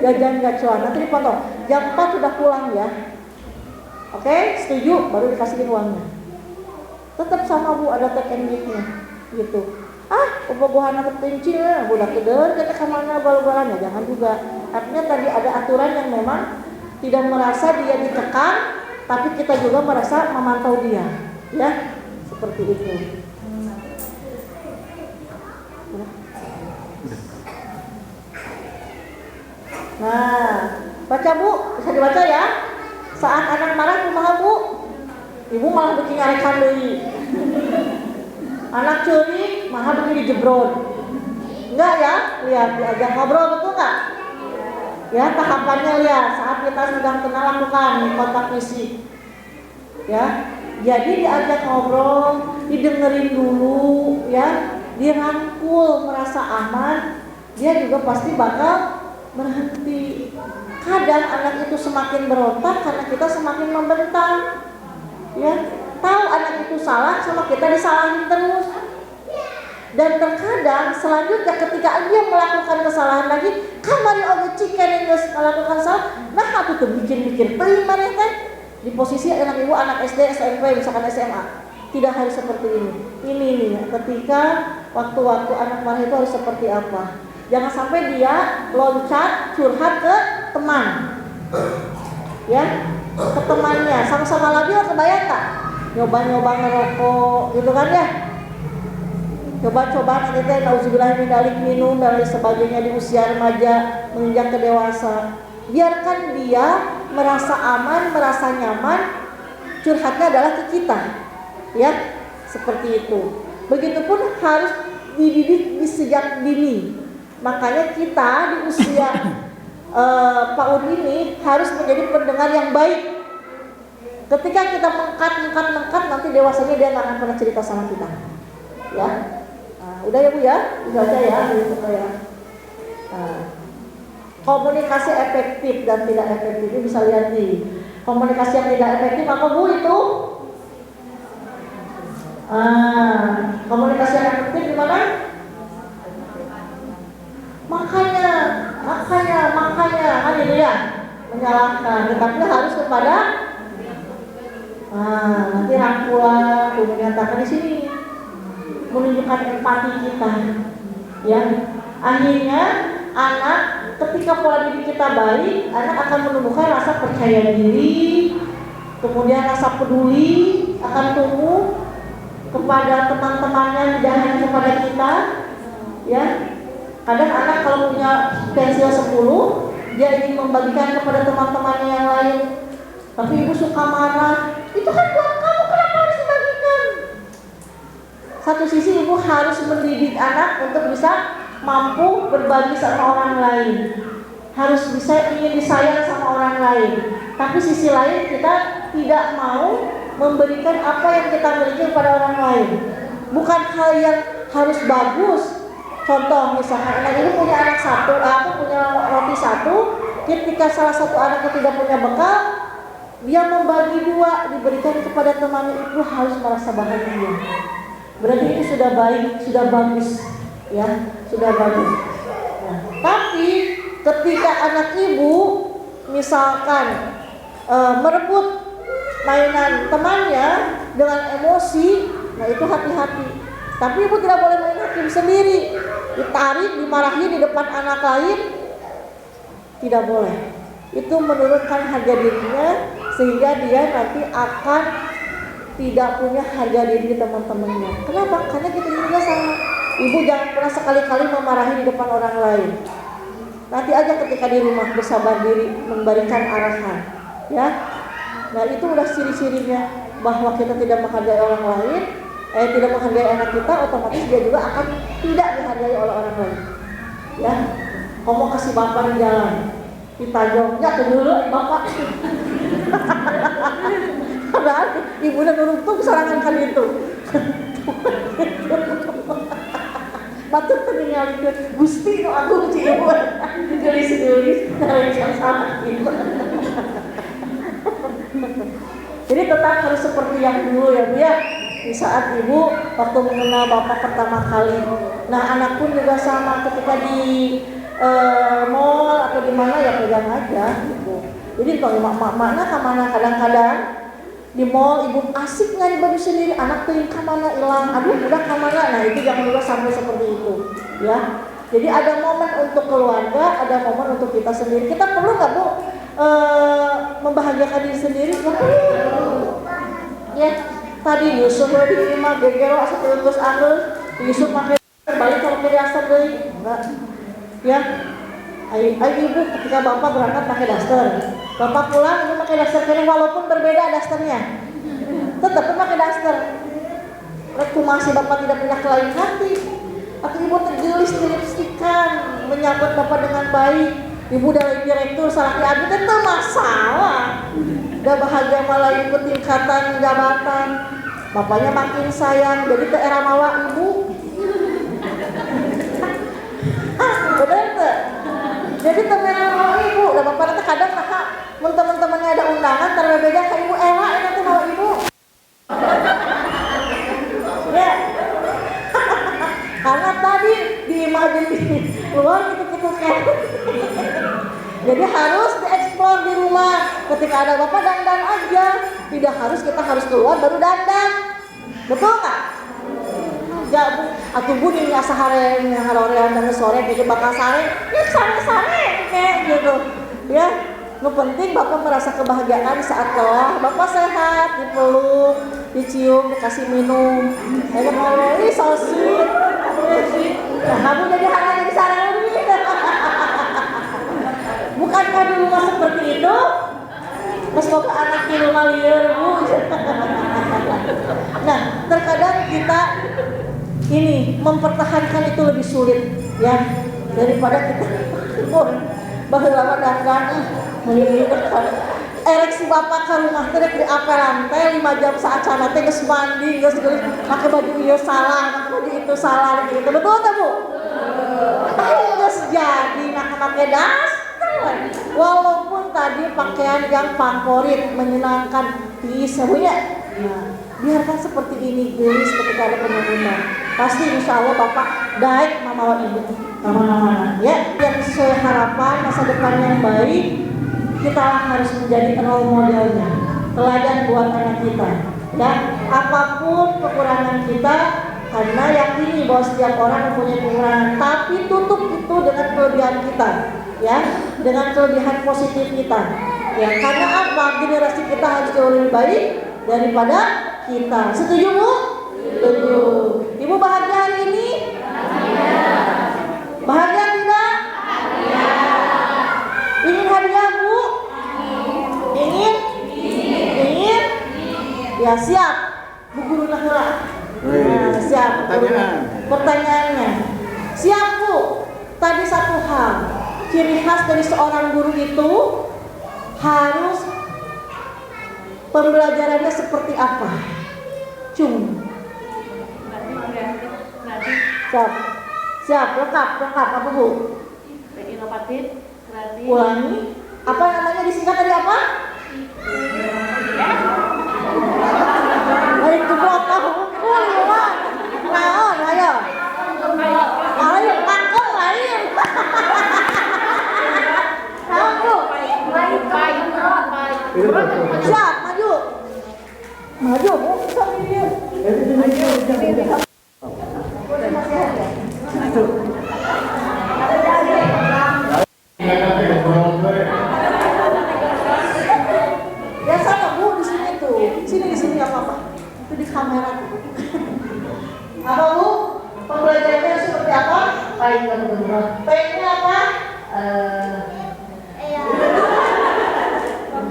Jajan gacuan. Nanti dipotong. Jam 4 sudah pulang ya. Oke, setuju? Baru dikasihin uangnya. Tetap sama Bu, ada take and give-nya. Gitu. Bobogohan anak pencil, budak keder, kita kamarnya bal-balan ya, jangan juga. Artinya tadi ada aturan yang memang tidak merasa dia dikekang, tapi kita juga merasa memantau dia, ya, seperti itu. Nah, baca Bu, bisa dibaca ya. Saat anak marah kumaha Bu? Ibu malah bikin ngarekan deui. Anak curi, maha begini jebrod. Enggak ya? Lihat, diajak ngobrol, betul nggak? Ya, tahapannya lihat. Saat kita sedang kenal lakukan kontak fisik. Ya, jadi diajak ngobrol, didengerin dulu, ya, dirangkul, merasa aman. Dia juga pasti bakal berhenti. Kadang anak itu semakin berontak karena kita semakin membentak. Ya, tahu anak itu salah, sama kita disalahin terus. Dan terkadang selanjutnya ketika dia melakukan kesalahan lagi, kamari oge cikeun geus melakukan salah, nah atuh tuh bikin-bikin teuing maneh teh. Di posisi anak ibu anak SD, SMP, misalkan SMA. Tidak harus seperti ini. Ini nih, ketika waktu-waktu anak marah itu harus seperti apa? Jangan sampai dia loncat curhat ke teman. Ya, ke temannya, sama-sama labil kebayang tak? Nyoba-nyoba ngerokok gitu kan ya. Coba-coba nanti teh nauzubillah min dzalik minum dan lain sebagainya di usia remaja menginjak ke dewasa. Biarkan dia merasa aman, merasa nyaman. Curhatnya adalah ke kita. Ya, seperti itu. Begitupun harus dididik di sejak dini. Makanya kita di usia PAUD ini harus menjadi pendengar yang baik. Ketika kita mengkat, nanti dewasanya dia nggak akan pernah cerita sama kita. Ya, udah ya Bu ya, dibaca ya, ya. Komunikasi efektif dan tidak efektif itu bisa lihat di komunikasi yang tidak efektif apa Bu itu? Komunikasi yang efektif gimana? Makanya, kan itu ya, menyalahkan, tetapi harus kepada nanti rangkulan, menyatakan di sini, menunjukkan empati kita, ya. Akhirnya anak ketika pola didik kita baik, anak akan menumbuhkan rasa percaya diri, kemudian rasa peduli akan tumbuh kepada teman-temannya, tidak hanya kepada kita, ya. Kadang anak kalau punya pensil 10, dia ingin membagikan kepada teman-temannya yang lain. Tapi ibu suka marah. Itu kan buat kamu, kenapa harus dibagikan? Satu sisi ibu harus mendidik anak untuk bisa mampu berbagi sama orang lain. Harus bisa ingin disayang sama orang lain. Tapi sisi lain kita tidak mau memberikan apa yang kita miliki kepada orang lain. Bukan hal yang harus bagus. Contoh misalkan anak ini punya anak satu, aku punya roti satu, ketika salah satu anaknya tidak punya bekal, dia membagi dua, diberikan kepada temannya, itu harus merasa bahagia. Berarti itu sudah baik, sudah bagus, ya, sudah bagus. Nah, tapi ketika anak ibu misalkan merebut mainan temannya dengan emosi, nah itu hati-hati. Tapi ibu tidak boleh main hakim sendiri, ditarik, dimarahi di depan anak lain, tidak boleh. Itu menurunkan harga dirinya sehingga dia nanti akan tidak punya harga diri di teman-temannya. Kenapa? Karena kita juga sama. Ibu jangan pernah sekali-kali memarahi di depan orang lain. Nanti aja ketika di rumah bersabar diri, memberikan arahan, ya. Nah itu udah ciri-cirinya bahwa kita tidak menghargai orang lain. Tidak menghargai anak kita, otomatis dia juga akan tidak dihargai oleh orang lain. Ya, kamu kasih bapak di jalan, kita jawabnya ke dulu bapak. Padahal ibunya nuruntung serangan kali itu. Batur tertinggal itu, Gusti no aku cik ibu. gelis-gelis dari sama gitu. Jadi tetap harus seperti yang dulu ya Bu ya. Di saat Ibu waktu mengenal Bapak pertama kali. Nah anak pun juga sama ketika di mall atau di mana ya pegang aja gitu. Jadi kalau mak-makna kemana kadang-kadang di mall ibu asik nyari baju sendiri, anak tuh kemana hilang, aduh udah kemana, nah itu jangan lupa sampai seperti itu ya. Jadi ada momen untuk keluarga, ada momen untuk kita sendiri. Kita perlu nggak Bu membahagiakan diri sendiri? Ya perlu. Ya tadi Yusuf di rumah gegero asa terus Yusuf pakai balik kalau pakai daster deui enggak. Ya. Ayo ibu ketika bapak berangkat pakai daster, bapak pulang ibu pakai daster kering walaupun berbeda dasternya, tetap pakai daster. Masih bapak tidak punya kelainan hati, atau ibu tergelis lipstikan menyambut bapak dengan baik, ibu dari direktur salah diadu itu masalah. Udah bahagia malah ikut tingkatan jabatan, bapaknya makin sayang, jadi ke era mawa ibu. Bener tuh. Jadi temenan mau ibu, udah bapak nanti kadang teman-temannya ada undangan terbeda ke ibu Ella ini nanti mau ibu. Ya. Karena tadi di imajinasi luar gitu kan. Jadi harus dieksplor di rumah. Ketika ada bapak dandan aja, tidak kita harus keluar baru dandan. Betul nggak? Ya Bu, atuh Bu nih asa hareng harorean dan sore gitu bakal sare, ya sare kayak gitu. Ya, nu penting bapak merasa kebahagiaan saat kelah, bapak sehat, dipeluk, dicium, dikasih minum. Saya mau ih so sweet. Nah, kamu jadi anak yang sarang ini. Bukankah dulu mah seperti itu? Terus mau ke anak di rumah liar Bu. Nah, terkadang kita ini mempertahankan itu lebih sulit ya daripada kita baheula dandan meuleuh ereksi bapak ka rumah teh di apelan teh 5 jam saacana teh geus mandi geus make baju ieu salah make baju itu salah gitu betul teh Bu? Geus jadi make daster walaupun tadi pakaian yang favorit menyenangkan bisa Bu ya. Nah, biarkan seperti ini gelis ketika ada penyembuhan. Pasti insya Allah bapak baik mama ibu mama ya yang sesuai harapan masa depan yang baik. Kita harus menjadi role modelnya, teladan buat anak kita ya. Apapun kekurangan kita, karena yakini bahwa setiap orang mempunyai kekurangan, tapi tutup itu dengan kelebihan kita ya, dengan kelebihan positif kita ya. Karena apa? Generasi kita harus jauh lebih baik daripada kita. Setuju Bu? Setuju. Ibu bahagia hari ini? Bahagia tidak? Ingin hadiah Bu? Ingin? Ingin? Ya siap. Bu guru nakela. Nah, siap. Pertanyaannya. Siap Bu. Tadi satu hal. Ciri khas dari seorang guru itu harus pembelajarannya seperti apa? Siap, lengkap apa Bu? Inovatif, kreatif. Ulangi, apa namanya disingkat dari apa? Baik itu apa Bu? Naon, ayo. Ayo, pakai lain. Naon Bu? Siap, maju. Maju Bu, sambil dia. Maju. Ya sama Bu di sini tuh. Di sini apa? Itu di kamera tuh. Apa Bu? Pembelajarannya seperti apa? Baik, betul. Baiknya apa?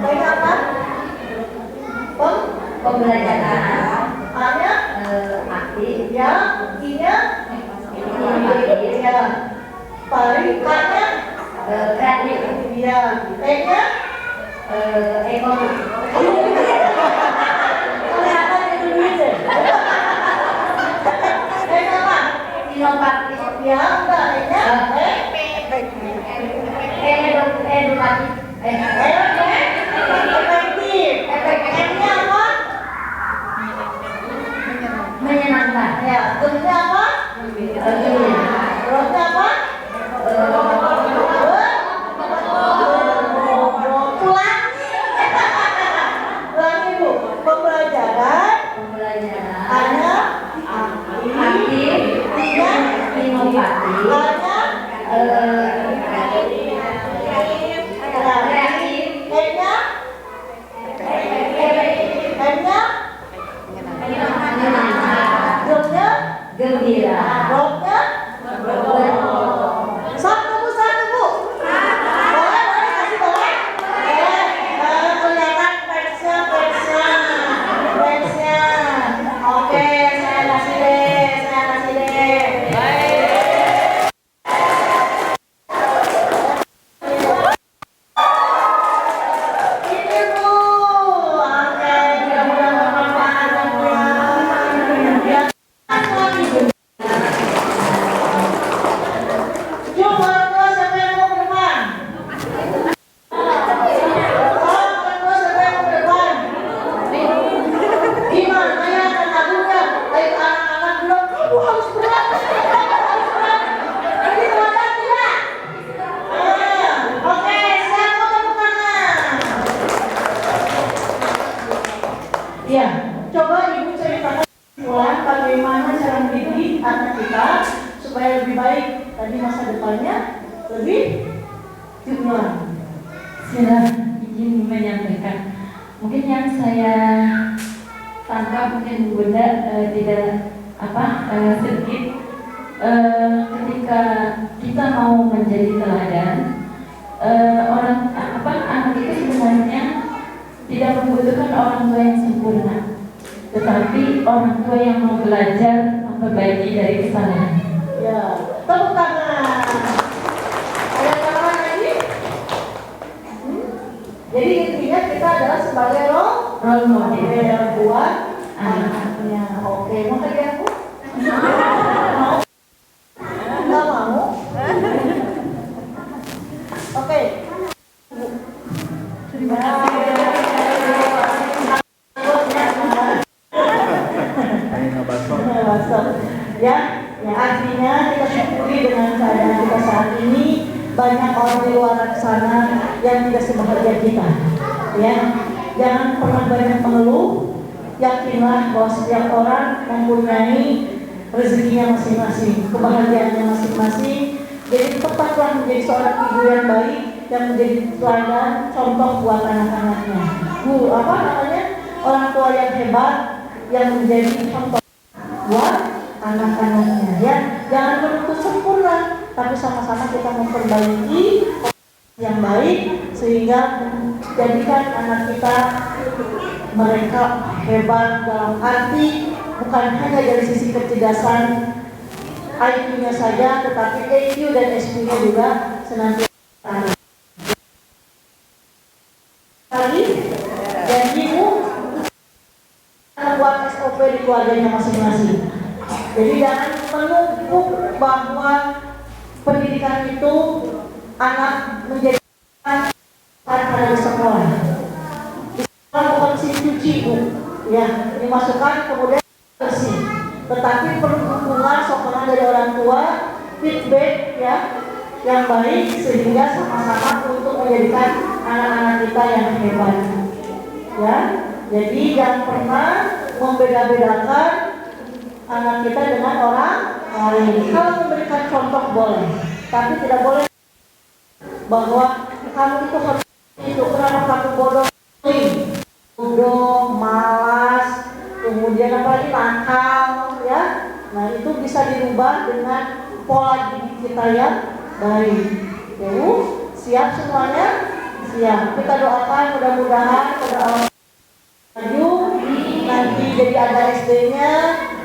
Baiknya apa? Pembelajaran A-nya? aktif, Ya. I-nya? Ya. Baik. K-nya? kreatif, Ya. T-nya? ekonomi. Kelihatan itu duit deh. T-nya apa? Inovatif. Ya, enggak. E-nya? edukatif. Efektif. M-nya apa? Menyenangkan. Ya, G-nya apa? Ro-nya apa? Ulangi Bu. Pembelajaran Pembelajaran. hanya Aktif. tiga Inovatif. hanya Kreatif. M-nya M-nya Menyenangkan. G-nya Gembira. Ro-nya satu Bu. Boleh kasih boleh? Kelihatan fansnya. Oke, saya kasih deh. Ini Bu. Oke, mudah-mudahan bermanfaat ya. Yuk, orang tua siapa yang mau ke depan? Orang tua siapa yang mau ke depan? Gimana ya kan lagunya? Baik anak-anak bilang, ibu harus berat. Ini berat tidak? Oke, siapa tepuk tangan? Iya, coba ibu ceritakan pulang bagaimana cara mendidik anak kita supaya lebih baik tadi masa depannya lebih cemerlang. Saya izin menyampaikan, mungkin yang saya tangkap mungkin Bunda tidak sedikit ketika kita mau menjadi teladan, anak itu sebenarnya tidak membutuhkan orang tua yang sempurna, tetapi orang tua yang mau belajar memperbaiki dari kesalahan. Ya, tepuk tangan. Ada tambahan lagi? Jadi intinya kita adalah sebagai Role model. buat anaknya. Oke, mau tanya aku? Mau? Nggak mau? Oke. Ayo ngebaso. Ya, artinya kita syukuri dengan keadaan kita saat ini. Banyak orang di luar sana yang tidak sebahagia kita. Ya, jangan pernah banyak mengeluh. Yakinlah bahwa setiap orang mempunyai rezekinya masing-masing, kebahagiaannya masing-masing. Jadi tetaplah menjadi seorang ibu yang baik, yang menjadi teladan, contoh buat anak-anaknya. Orang tua yang hebat, yang menjadi contoh buat anak-anaknya. Ya, jangan menuntut sempurna, tapi sama-sama kita memperbaiki yang baik sehingga jadikan anak kita mereka hebat dalam arti bukan hanya dari sisi kecerdasan IQ-nya saja, tetapi EQ dan SQ-nya juga senantiasa ada. Lagi, dan ibu membuat SOP di keluarganya masing-masing. Jadi jangan menumpuk bahwa pendidikan itu anak menjadi pada di sekolah. Di sekolah bukan mesin cuci Bu, ya dimasukkan kemudian bersih. Tetapi perlu dukungan sokongan dari orang tua, feedback ya yang baik sehingga sama-sama untuk menjadikan anak-anak kita yang hebat. Ya, jadi jangan pernah membeda-bedakan anak kita dengan orang lain. Kalau memberikan contoh boleh, tapi tidak boleh bahwa kamu itu harus itu kenapa kamu bodoh, malas, kemudian apalagi nakal, ya. Nah itu bisa dirubah dengan pola didik kita yang baik. Siap semuanya? Siap. Kita doakan mudah-mudahan pada awal maju nanti jadi ada SD-nya,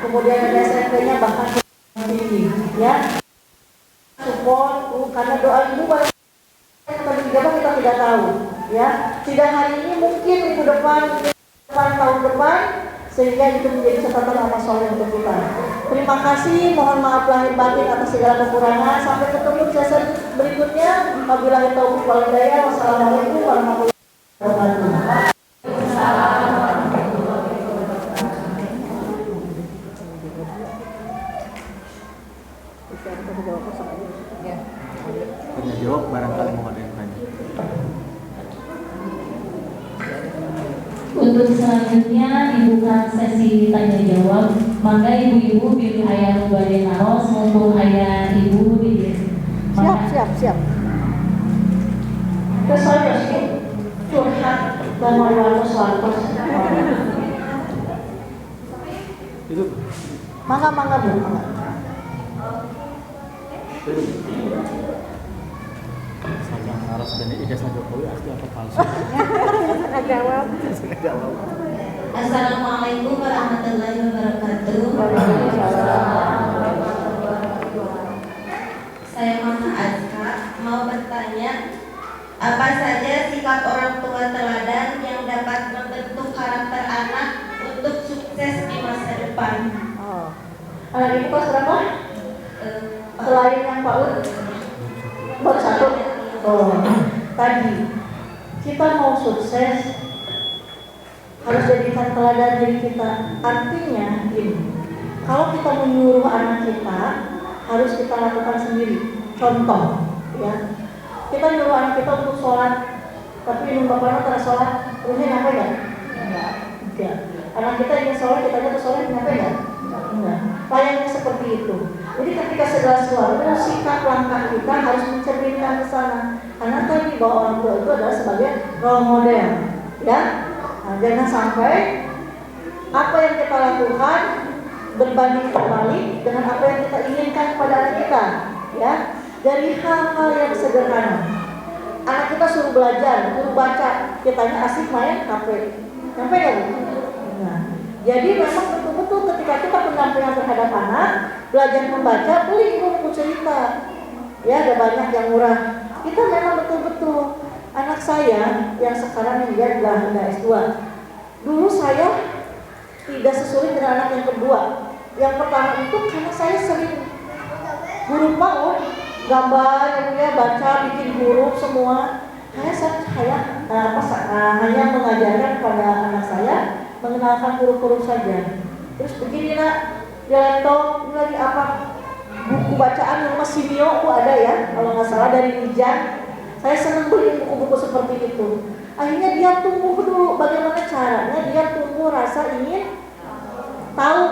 kemudian ada SMP-nya bahkan tinggi, ya. Support karena doa ibu pada kita tidak tahu, ya. Tidak hari ini mungkin minggu depan tahun depan sehingga itu menjadi catatan amal soleh untuk kita. Terima kasih, mohon maaf lahir batin atas segala kekurangan. Sampai ketemu di sesi berikutnya. Wabillahi taufiq wal hidayah. Wassalamualaikum warahmatullahi wabarakatuh. Tanya jawab barangkali mau ada yang tanya. Untuk selanjutnya dibuka sesi tanya jawab. Maka ibu-ibu pilih ayah Bade Naros mumpung ayah ibu di Siap. Terus saya curhat dan meluangkan suatu. Itu Mangga Bu. sama Naros dan ijazah Jokowi asli apa palsu? Jawab. Jawab. Assalamualaikum warahmatullahi wabarakatuh. Saya Mama Azka mau bertanya, apa saja sikap orang tua teladan yang dapat membentuk karakter anak untuk sukses di masa depan? Anak ibu kelas berapa? Selain yang PAUD? Baru satu? Tadi kita mau sukses harus jadikan teladan diri kita. Artinya gini, kalau kita menyuruh anak kita harus kita lakukan sendiri. Contoh, ya, kita nyuruh anak kita untuk sholat, tapi minum bapaknya terus sholat, terusnya nyampe nggak? Enggak. Anak kita ingin sholat, kita aja sholat, nyampe nggak? Enggak. Layaknya seperti itu. Jadi ketika segala sesuatu, sikap langkah kita harus mencerminkan ke sana. Karena tadi bahwa orang tua itu adalah sebagai role model, ya. Nah, jangan sampai apa yang kita lakukan berbanding terbalik dengan apa yang kita inginkan kepada anak kita, ya. Dari hal-hal yang sederhana. Anak kita suruh belajar, suruh baca, kitanya asik main HP. Sampai ya, Bu? Nah, jadi memang betul-betul ketika kita pendampingan terhadap anak, belajar membaca, beli buku cerita. Ya, ada banyak yang murah. Kita memang betul-betul. Anak saya yang sekarang dia sudah S2. Dulu saya tidak sesulit dengan anak yang kedua. Yang pertama itu karena saya sering huruf PAUD, gambar, baca, bikin huruf semua. Saya hanya mengajarkan kepada anak saya mengenalkan huruf-huruf saja. Terus begini nak, di laptop ini lagi apa? Buku bacaan yang masih Simio itu ada ya, kalau nggak salah dari Wijan. Saya senang beli buku-buku seperti itu. Akhirnya dia tumbuh dulu bagaimana caranya dia tumbuh rasa ingin tahu.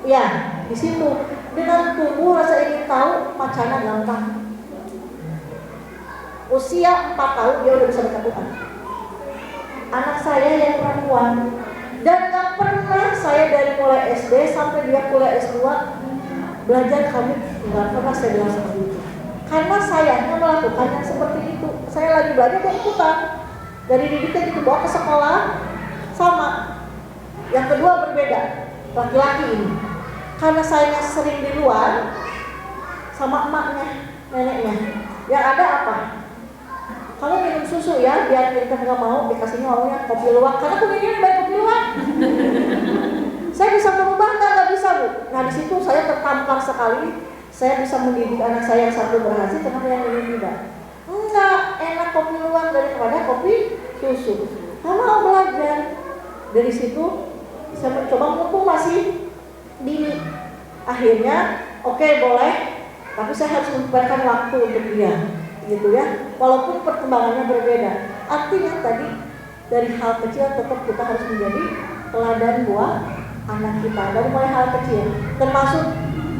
Ya, di situ dengan tumbuh rasa ingin tahu macana gampang. Usia 4 tahun dia udah bisa baca Quran. Anak saya yang perempuan, dan gak pernah saya dari mulai SD sampai dia kuliah S2 belajar kami, gak pernah saya bilang seperti itu. Karena sayangnya melakukan yang seperti itu. Saya lagi belajar dia ikutan. Dari didiknya gitu bawa ke sekolah sama. Yang kedua berbeda, laki-laki ini. Karena saya sering di luar sama emaknya, neneknya. Yang ada apa? Kamu minum susu ya, biar kita nggak mau, dikasihnya maunya kopi luwak. Karena aku minumnya banyak kopi luwak. Saya bisa berubah nggak bisa Bu. Nah di situ saya tertampar sekali. Saya bisa mendidik anak saya yang satu berhasil, kenapa yang ini tidak? Enggak, enak kopi luwak daripada kopi susu. Kamu mau belajar. Dari situ saya mencoba mumpung masih dini. Akhirnya oke, boleh, tapi saya harus memberikan waktu untuk dia. Gitu ya, walaupun perkembangannya berbeda. Artinya tadi dari hal kecil tetap kita harus menjadi teladan buat anak kita dari mulai hal kecil, termasuk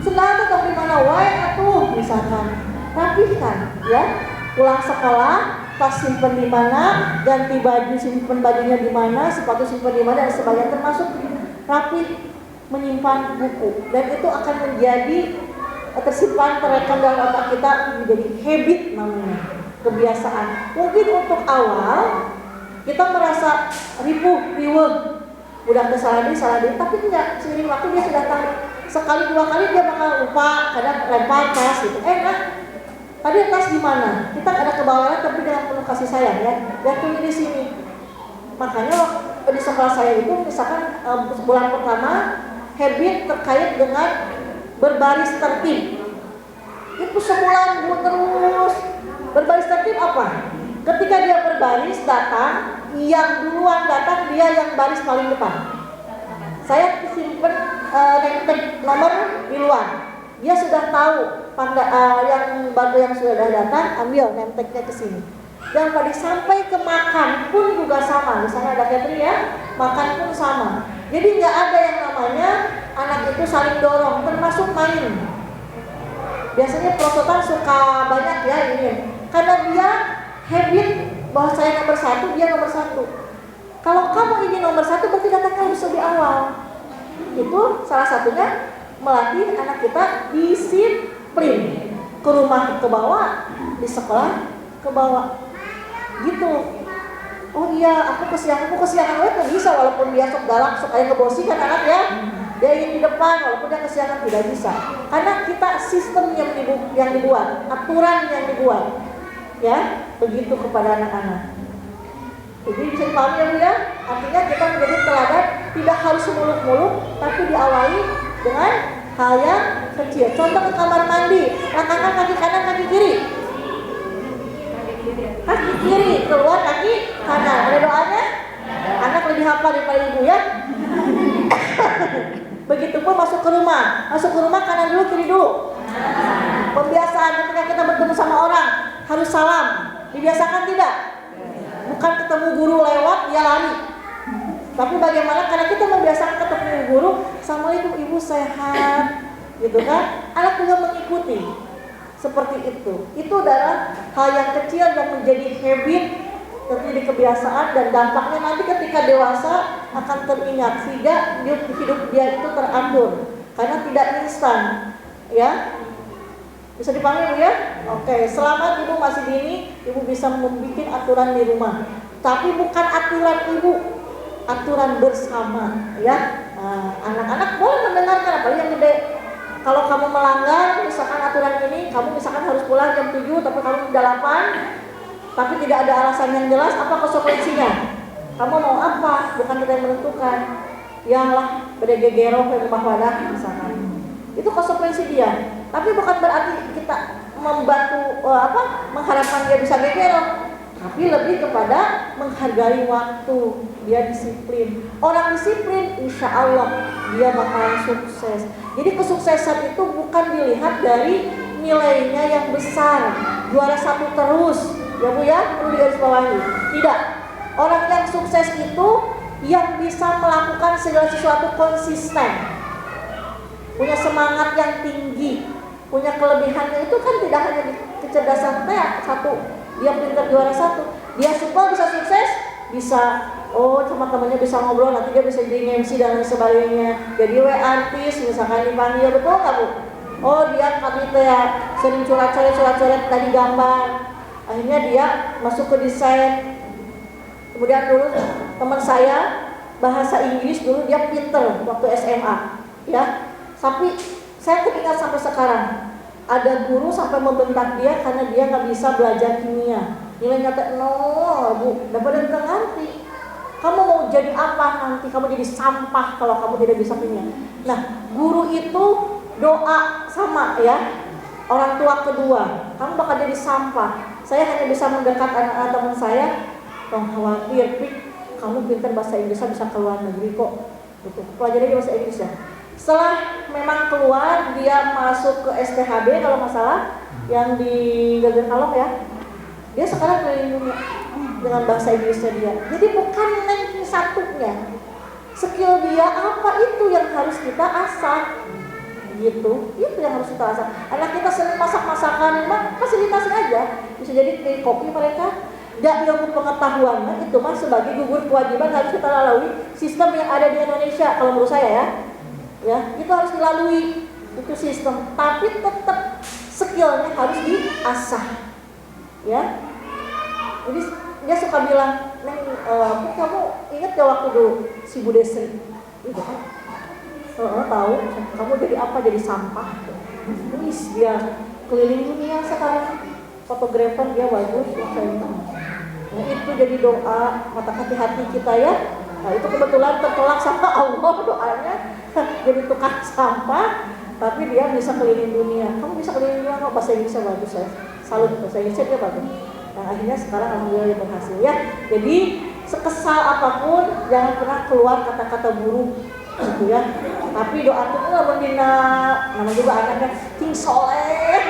senang tetap di mana wae atuh misalkan rapihkan ya, pulang sekolah tas simpen di mana, ganti baju simpen bajunya di mana, sepatu simpen di mana dan sebagainya, termasuk rapi menyimpan buku, dan itu akan menjadi tersimpan terekam dalam otak kita menjadi habit namanya, kebiasaan. Mungkin untuk awal kita merasa riweuh, udah kesalahan ini, tapi enggak, seiring waktu dia sudah tahu. Sekali dua kali dia bakal lupa, kadang lempar tas gitu. Nah, tadi tas di mana? Kita ada kebawalan tapi dengan penuh kasih sayang ya. Dan tulis di sini. Makanya di sekolah saya itu misalkan bulan pertama habit terkait dengan berbaris tertib. Itu sebulan terus berbaris tertib apa? Ketika dia berbaris datang, yang duluan datang dia yang baris paling depan. Saya simpen nomor di luar. Dia sudah tahu yang baru yang sudah datang, ambil nemteknya ke sini. Yang tadi sampai ke makan pun juga sama. Di sana ada catering ya, makan pun sama. Jadi nggak ada yang namanya anak itu saling dorong, termasuk main. Biasanya perosotan suka banyak ya ini, karena dia habit bahwa saya nomor 1, dia nomor 1. Kalau kamu ingin nomor 1 berarti datangnya harus lebih awal. Itu salah satunya melatih anak kita disiplin. Ke rumah ke bawah, di sekolah ke bawah. Gitu. Oh iya, aku kesiangan nggak bisa, walaupun dia sok galak, sok kayak ngebosi kan anak ya. Dia ingin di depan, walaupun dia kesiangan tidak bisa. Karena kita sistem yang dibuat, aturan yang dibuat, ya begitu kepada anak-anak. Jadi bisa dipahami ya Bu ya. Artinya kita menjadi teladan tidak harus muluk-muluk, tapi diawali dengan hal yang kecil. Contoh ke kamar mandi, langkahkan kaki kanan, kaki kiri. Kaki kiri, keluar kaki kanan. Ada doanya? Anak lebih hafal daripada ibu ya. Begitupun masuk ke rumah. Masuk ke rumah kanan dulu, kiri dulu. Pembiasaan ketika kita bertemu sama orang harus salam. Dibiasakan tidak? Bukan ketemu guru lewat dia lari. Tapi bagaimana karena kita membiasakan ketemu guru, Assalamualaikum ibu sehat, gitu kan? Anak juga mengikuti. Seperti itu. Itu adalah hal yang kecil yang menjadi habit, terjadi kebiasaan dan dampaknya nanti ketika dewasa akan teringat sehingga hidup dia itu teratur karena tidak instan, ya. Bisa dipahami Bu ya? Oke, selama ibu masih dini, ibu bisa membuat aturan di rumah. Tapi bukan aturan ibu, aturan bersama, ya. Anak-anak boleh mendengarkan, apalagi yang gede. Kalau kamu melanggar, misalkan aturan ini, kamu misalkan harus pulang jam 7, tapi kamu jam 8, tapi tidak ada alasan yang jelas, apa konsekuensinya? Kamu mau apa? Bukan kita yang menentukan. Yalah, bedegegero, rumah wadah, misalkan. Itu konsekuensi dia. Tapi bukan berarti kita membantu mengharapkan dia bisa gegero, tapi lebih kepada menghargai waktu. Dia disiplin. Orang disiplin, insya Allah dia bakalan sukses. Jadi kesuksesan itu bukan dilihat dari nilainya yang besar, juara 1 terus, ya Bu ya, perlu digarisbawahi. Tidak. Orang yang sukses itu yang bisa melakukan segala sesuatu konsisten, punya semangat yang tinggi, punya kelebihannya itu kan tidak hanya di kecerdasan satu, dia pintar juara 1, dia super bisa sukses, bisa sama temannya bisa ngobrol, nanti dia bisa jadi MC dan lain sebagainya, jadi artis misalkan dipanggil, betul nggak Bu? Dia tadi sering coret-coret tadi gambar, akhirnya dia masuk ke desain. Kemudian dulu teman saya bahasa Inggris dulu dia pinter waktu SMA, ya. Tapi saya teringat sampai sekarang ada guru sampai membentak dia karena dia nggak bisa belajar kimia. Nilainya 0, Bu. Dapat ngerti. Kamu mau jadi apa nanti? Kamu jadi sampah kalau kamu tidak bisa kimia. Nah, guru itu doa sama ya. Orang tua kedua, kamu bakal jadi sampah. Saya hanya bisa mendekat anak-anak teman saya. Jangan khawatir, Pik. Kamu pintar bahasa Inggris bisa keluar negeri kok. Betul. Pelajari bahasa Inggris ya. Setelah memang keluar, dia masuk ke STHB kalau nggak salah, yang di Gagan Kalong ya. Dia sekarang keliling dunia dengan bahasa Inggrisnya dia. Jadi bukan ranking 1-nya. Skill dia apa itu yang harus kita asah. Gitu. Itu yang harus kita asah. Anak kita sering masak-masakan, fasilitasin aja. Bisa jadi dari kopi mereka. Gak ilmu pengetahuan, itu mah sebagai gugur kewajiban harus kita lalui sistem yang ada di Indonesia kalau menurut saya ya. Ya, itu harus dilalui itu sistem, tapi tetap skillnya harus diasah, ya. Jadi dia suka bilang, Neng, kamu ingat gak waktu dulu si Bu Desri? Itu kan, tahu, kamu jadi apa? Jadi sampah. Dia keliling dunia sekarang, fotografer dia bagus, saya Nah, itu jadi doa mata hati kita ya. Nah, itu kebetulan tertolak sama Allah doanya. Jadi tukang sampah, tapi dia bisa keliling dunia. Kamu bisa keliling dunia kok, bahasa Inggrisnya bagus ya. Salut, bahasa Inggrisnya dia bagus. Nah, akhirnya sekarang alhamdulillah dia berhasil ya. Jadi sekesal apapun jangan pernah keluar kata-kata buruk gitu ya. Tapi doa itu mendina nama juga anaknya ting soleh,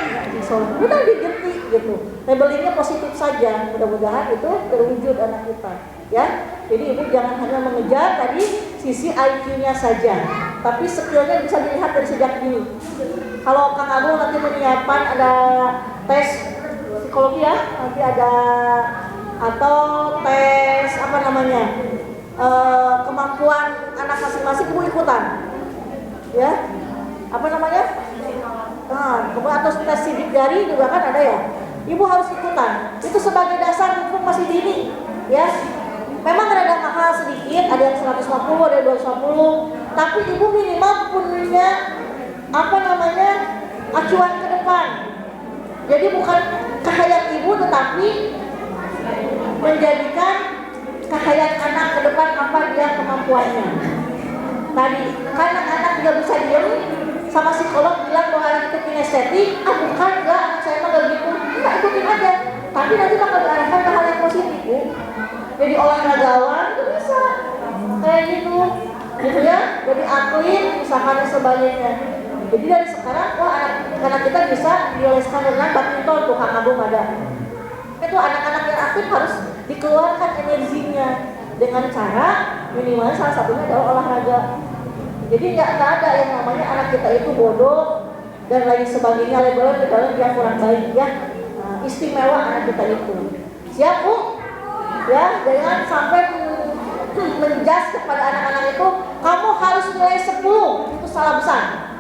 udah diganti gitu. Labelingnya positif saja. Mudah-mudahan itu terwujud anak kita ya. Jadi ibu jangan hanya mengejar tadi sisi IQ-nya saja, tapi skillnya bisa dilihat dari sejak dini. Kalau Kang Agung nanti menyiapkan ada tes psikologi ya, nanti ada atau tes apa namanya kemampuan anak masing-masing, ibu ikutan ya, apa namanya kemudian atau tes sidik jari juga kan ada ya, ibu harus ikutan. Itu sebagai dasar mumpung masih dini ya. Memang ada mahal sedikit, ada yang 150, ada yang 250, tapi ibu minimal punya apa namanya acuan ke depan. Jadi bukan kekayaan ibu, tetapi menjadikan kekayaan anak ke depan apa dia kemampuannya. Tadi karena anak tidak bisa diem, sama psikolog bilang bahwa anak itu kinestetik, bukan enggak, anak saya mah gak gitu, enggak, ikutin aja. Tapi nanti bakal diarahkan ke hal yang positif, Bu. Jadi olahragawan itu bisa kayak gitu ya. Jadi atlet misalkan dan sebagainya. Jadi dari sekarang anak kita bisa dioleskan dengan badminton, tuh Kang Agung ada. Itu anak-anak yang aktif harus dikeluarkan energinya dengan cara minimal salah satunya adalah olahraga. Jadi nggak ada yang namanya anak kita itu bodoh dan lain sebagainya, label-label yang kurang baik ya. Nah, istimewa anak kita itu. Siap Bu? Ya, jangan sampai menjas kepada anak-anak itu kamu harus nilai 10, itu salah besar.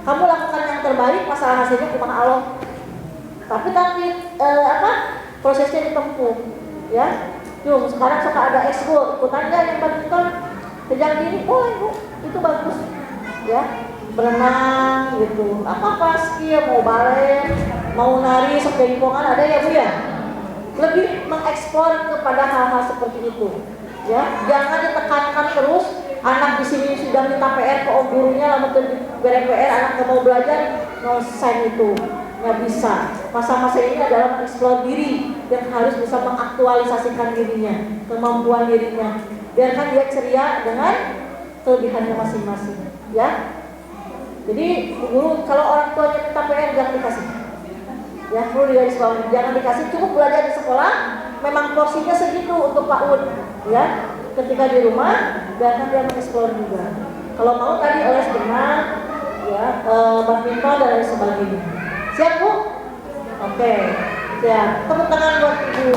Kamu lakukan yang terbaik, masalah hasilnya kumaha Allah. Tapi prosesnya ditempuh ya. Yuk, sekarang suka ada ekskul, ikutan nggak yang badminton? Sejak dini boleh Bu, itu bagus ya. Berenang gitu, apa skill, mau balet, mau nari, sepedikonan ada ya Bu ya. Lebih mengeksplor kepada hal-hal seperti itu ya. Jangan ditekankan terus anak di sini sudah minta PR ke gurunya, lama beri PR, anak nggak mau belajar, nosen itu nggak bisa. Masa-masa ini adalah mengeksplor diri dan harus bisa mengaktualisasikan dirinya, kemampuan dirinya. Biarkan dia ceria dengan kelebihannya masing-masing ya. Jadi guru kalau orang tuanya minta PR jangan dikasih ya, perlu digarisbawahi, jangan dikasih, cukup belajar di sekolah, memang porsinya segitu untuk PAUD ya. Ketika di rumah biarkan dia mengeksplor juga. Kalau mau tadi oles berenang ya, badminton dan lain sebagainya. Siap Bu? Oke, siap. Tepuk tangan buat Ibu.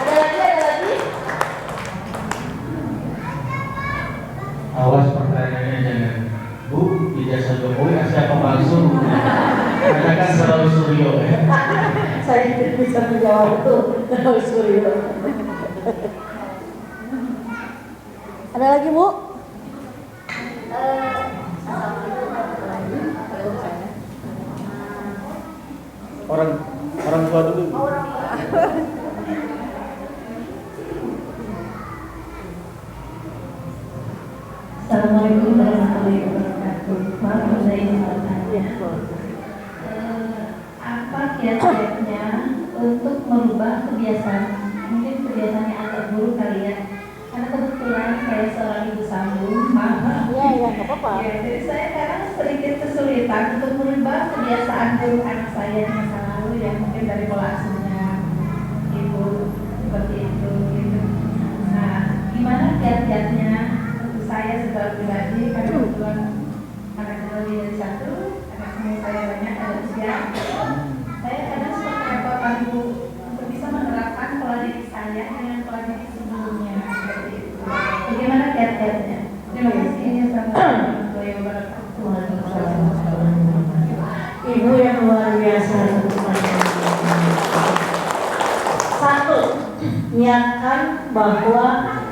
Ada lagi? Awas pertanyaannya jangan Bu, ijazah Jokowi siapa palsu? Karena kan selalu Suryo ya. Saya tidak bisa menjawab itu. Selalu Suryo. Ada lagi Bu? Orang tua dulu. Assalamualaikum warahmatullahi wabarakatuh. Maaf saya ingin bertanya, apa kiat-kiatnya untuk merubah kebiasaan, mungkin kebiasaan yang agak buruk kali ya? Karena kebetulan saya seorang ibu sambung, Iya, nggak apa-apa. ya, jadi saya kadang sedikit kesulitan untuk merubah kebiasaan buruk anak saya di masa lalu yang mungkin dari pola asuhnya ibu seperti itu gitu. Nah, gimana kiat-kiatnya? Saya sebagai pribadi karena kebetulan anaknya lebih dari satu, anak saya banyak, ada 3. Saya kadang suka kerepotan Bu untuk bisa menerapkan pola diri saya dengan pola diri sebelumnya seperti itu. Bagaimana kiat-kiatnya? Terima kasih. Assalamualaikum warahmatullahi wabarakatuh. Ibu yang luar biasa. Satu, niatkan bahwa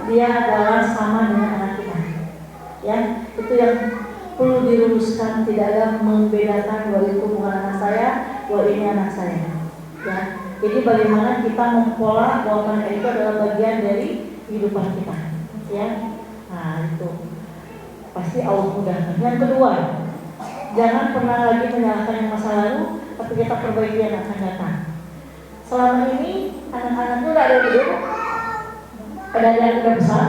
dia adalah sama dengan anak kita. Ya, itu yang perlu diluruskan, tidak ada membedakan bahwa itu bukan anak saya, bahwa ini anak saya. Ya, Jadi bagaimana kita mempola bahwa mereka itu adalah bagian dari kehidupan kita, ya. Nah itu pasti Allah mudahkan. Yang kedua, jangan pernah lagi menyalahkan yang masa lalu, tapi kita perbaiki yang akan datang. Selama ini anak-anaknya udah ada yang gede, ada yang udah besar,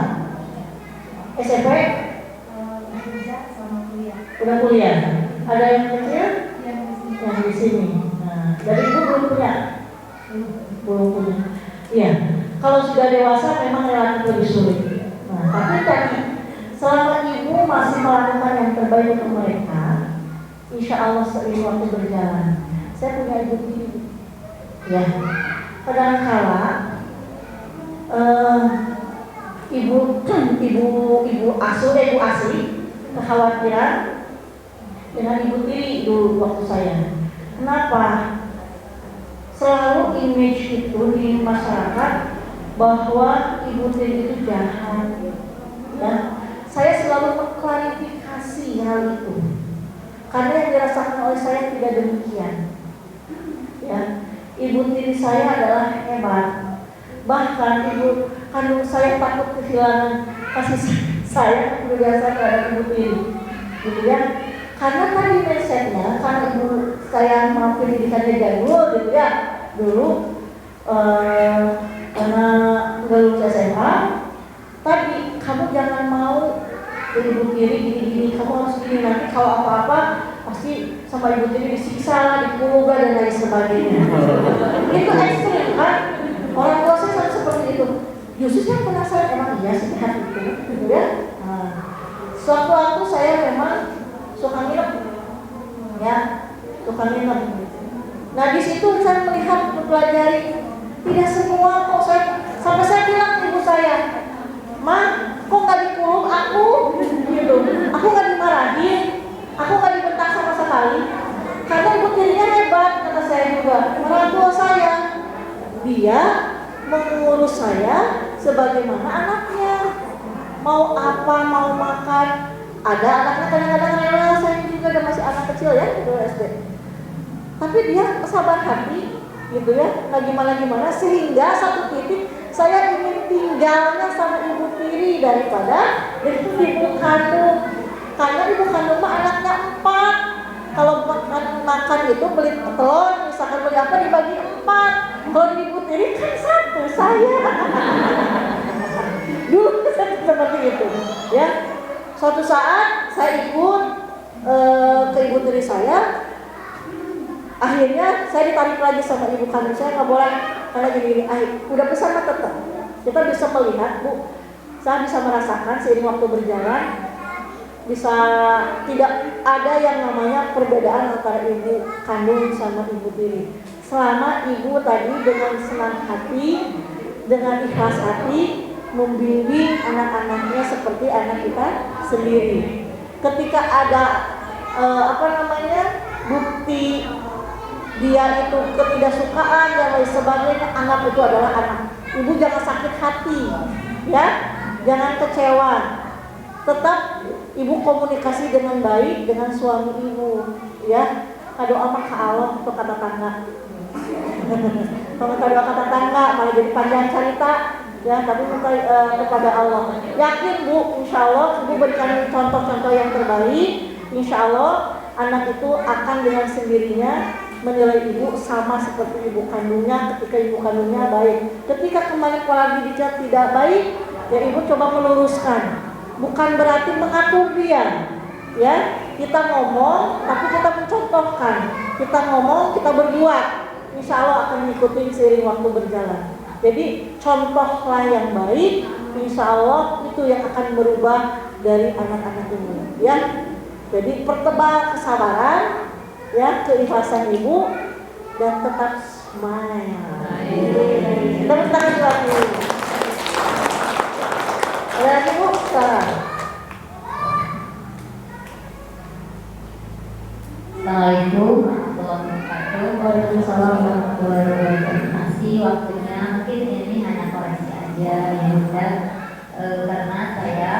SMP, udah kuliah, ada yang kecil, yang di sini. Nah, dari ibu belum punya, Iya. Kalau sudah dewasa memang relatif lebih sulit. Nah, tapi tadi selama ibu masih melakukan yang terbaik untuk mereka, insya Allah seiring waktu berjalan. Saya punya ibu tiri, ya. Kadangkala ibu asli kekhawatiran dengan ibu tiri dulu waktu saya. Kenapa? Selalu image itu di masyarakat bahwa ibu tiri itu jahat, ya. Saya selalu mengklarifikasi hal itu karena yang dirasakan oleh saya tidak demikian, ya. Ibu tiri saya adalah hebat, bahkan ibu kandung saya takut kehilangan kasih saya biasa terhadap ibu tiri, gitu ya. Karena tadi mindsetnya, karena ibu saya mau pendidikannya jadul, gitu ya. Dulu karena udah lulus SMA, tadi kamu jangan mau ibu tiri gini-gini, kamu harus gini, nanti kalau apa-apa pasti sama ibu tiri disiksa, dipukul dan lain sebagainya. Itu ekstrim kan? Orang tua saya selalu seperti itu. Justru saya penasaran, emang iya sih hati itu, gitu ya. Nah, suatu waktu saya memang suka nginep, ya, suka nginep. Nah di situ saya melihat, mempelajari, tidak semua kok sampai saya bilang ibu saya, "Ma, kok nggak dikurung aku?" Gitu. Aku nggak dimarahin, aku nggak dibentak sama sekali, karena ibu tirinya hebat, kata saya juga. Orang tua saya, dia mengurus saya sebagaimana anaknya. Mau apa, mau makan. Ada anaknya kadang-kadang rela, saya juga ada masih anak kecil ya, gitu SD. Tapi dia sabar hati, gitu ya, nggak gimana-gimana, sehingga satu titik saya ingin tinggalnya sama ibu tiri daripada itu ibu kandung. Karena ibu kandung mah anaknya 4. Kalau makan itu beli telur, misalkan beli apa dibagi 4. Kalau ibu tiri kan 1, saya. Dulu saya seperti itu, ya. Suatu saat saya ikut ke ibu tiri saya. Akhirnya saya ditarik lagi sama ibu kandung saya, nggak boleh karena gini, udah besar mah tetap kita bisa melihat, Bu, saya bisa merasakan seiring waktu berjalan, bisa tidak ada yang namanya perbedaan antara ibu kandung sama ibu tiri. Selama ibu tadi dengan senang hati, dengan ikhlas hati membimbing anak-anaknya seperti anak kita sendiri. Ketika ada bukti dia itu ketidaksukaan dan lain sebagainya, anak itu adalah anak. Ibu jangan sakit hati, ya, jangan kecewa. Tetap ibu komunikasi dengan baik dengan suami ibu, ya. Doa mah ke Allah untuk kata tangga. Kalau doa kata tangga malah jadi panjang cerita, ya. Tapi minta kepada Allah. Yakin Bu, insya Allah ibu berikan contoh-contoh yang terbaik. Insya Allah anak itu akan dengan sendirinya menilai ibu sama seperti ibu kandungnya ketika ibu kandungnya baik. Ketika kembali pola didiknya tidak baik, ya ibu coba meluruskan. Bukan berarti mengatur dia, ya. Kita ngomong, tapi kita mencontohkan. Kita ngomong, kita berbuat. Insya Allah akan mengikuti seiring waktu berjalan. Jadi contohlah yang baik. Insya Allah itu yang akan berubah dari anak-anak ini, ya. Jadi pertebal kesabaran, ya, keikhlasan ibu, dan tetap smile. Tepuk tangan lagi. Ada lagi Bu? Sekarang. Assalamualaikum warahmatullahi wabarakatuh. Waalaikumsalam warahmatullahi wabarakatuh. Terima kasih waktunya. Mungkin ini hanya koreksi aja ya Bunda, karena saya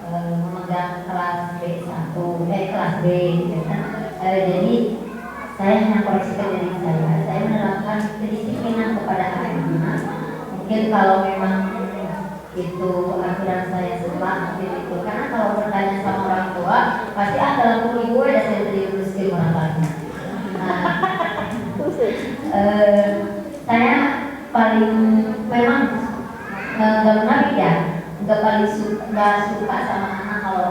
memegang kelas B1, kelas B, gitu kan. Jadi saya hanya koreksi ke diri saya menerapkan kedisiplinan kepada anak. Mungkin kalau memang itu aturan saya salah gitu, karena kalau bertanya sama orang tua pasti dalam bumi gue ada saya jadi miskin orang lainnya. Nah, saya paling memang nggak menarik ya, nggak suka sama anak kalau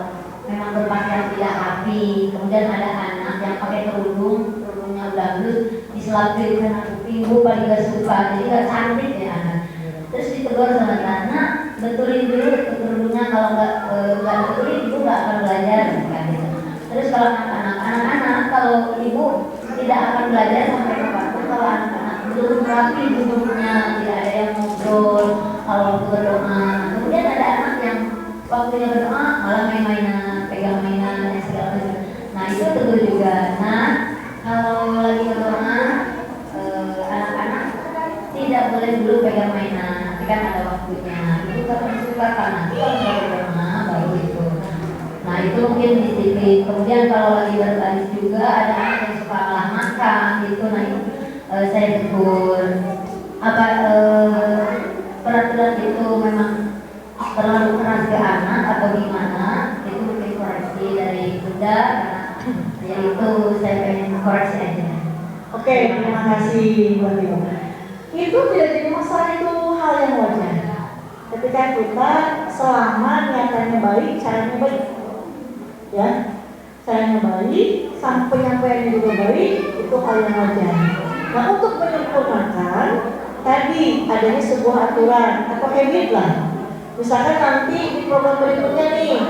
memang berpakaian tidak rapi. Kemudian ada anak yang pakai kerudungnya bagus diselapin kena kuping, gue paling gak suka, jadi gak cantik ya anak. Terus ditegur sama anak, betulin dulu kerudungnya, kalau nggak betulin ibu nggak akan belajar kan gitu. Terus kalau anak-anak kalau ibu tidak akan belajar sampai kapanpun kalau anak-anak belum rapi duduknya, tidak ada yang ngobrol kalau berdoa. Kemudian ada anak yang waktunya berdoa malah main-mainan, pegang mainan dan segala macam. Nah itu tegur juga. Nah kalau lagi berdoa anak-anak tidak boleh dulu pegang mainan, nanti kan ada waktunya. Itu kalau suka karena kalau berdoa baru itu. Nah itu mungkin disiplin. Kemudian kalau lagi berbaris juga ada anak yang suka malah makan gitu. Nah itu saya tegur. Apa peraturan itu memang terlalu keras ke anak atau gimana, itu mungkin koreksi dari bunda, karena ya itu saya pengen koreksi aja. Oke, terima kasih buat Ibu. Itu tidak jadi masalah, itu hal yang wajar. Ketika kita selama niatannya baik, caranya baik, ya, caranya baik, sampai penyampaiannya juga baik, itu hal yang wajar. Nah untuk menyempurnakan, tadi adanya sebuah aturan atau habit lah. Misalkan nanti di program berikutnya nih,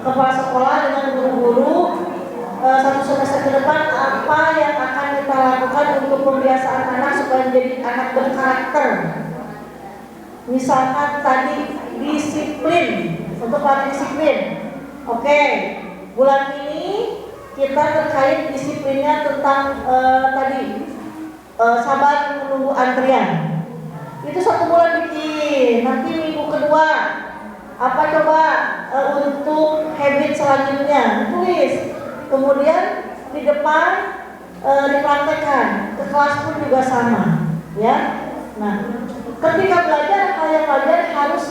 kepala sekolah dengan guru-guru satu semester ke depan apa yang akan kita lakukan untuk pembiasaan anak supaya menjadi anak berkarakter. Misalkan tadi disiplin, untuk latih disiplin. Oke, bulan ini kita terkait disiplinnya tentang sabar menunggu antrian. Itu 1 bulan bikin. Nanti minggu kedua apa coba untuk habit selanjutnya tulis. Kemudian di depan dipraktekkan. Ke kelas pun juga sama, ya. Nah, ketika belajar hal yang belajar harus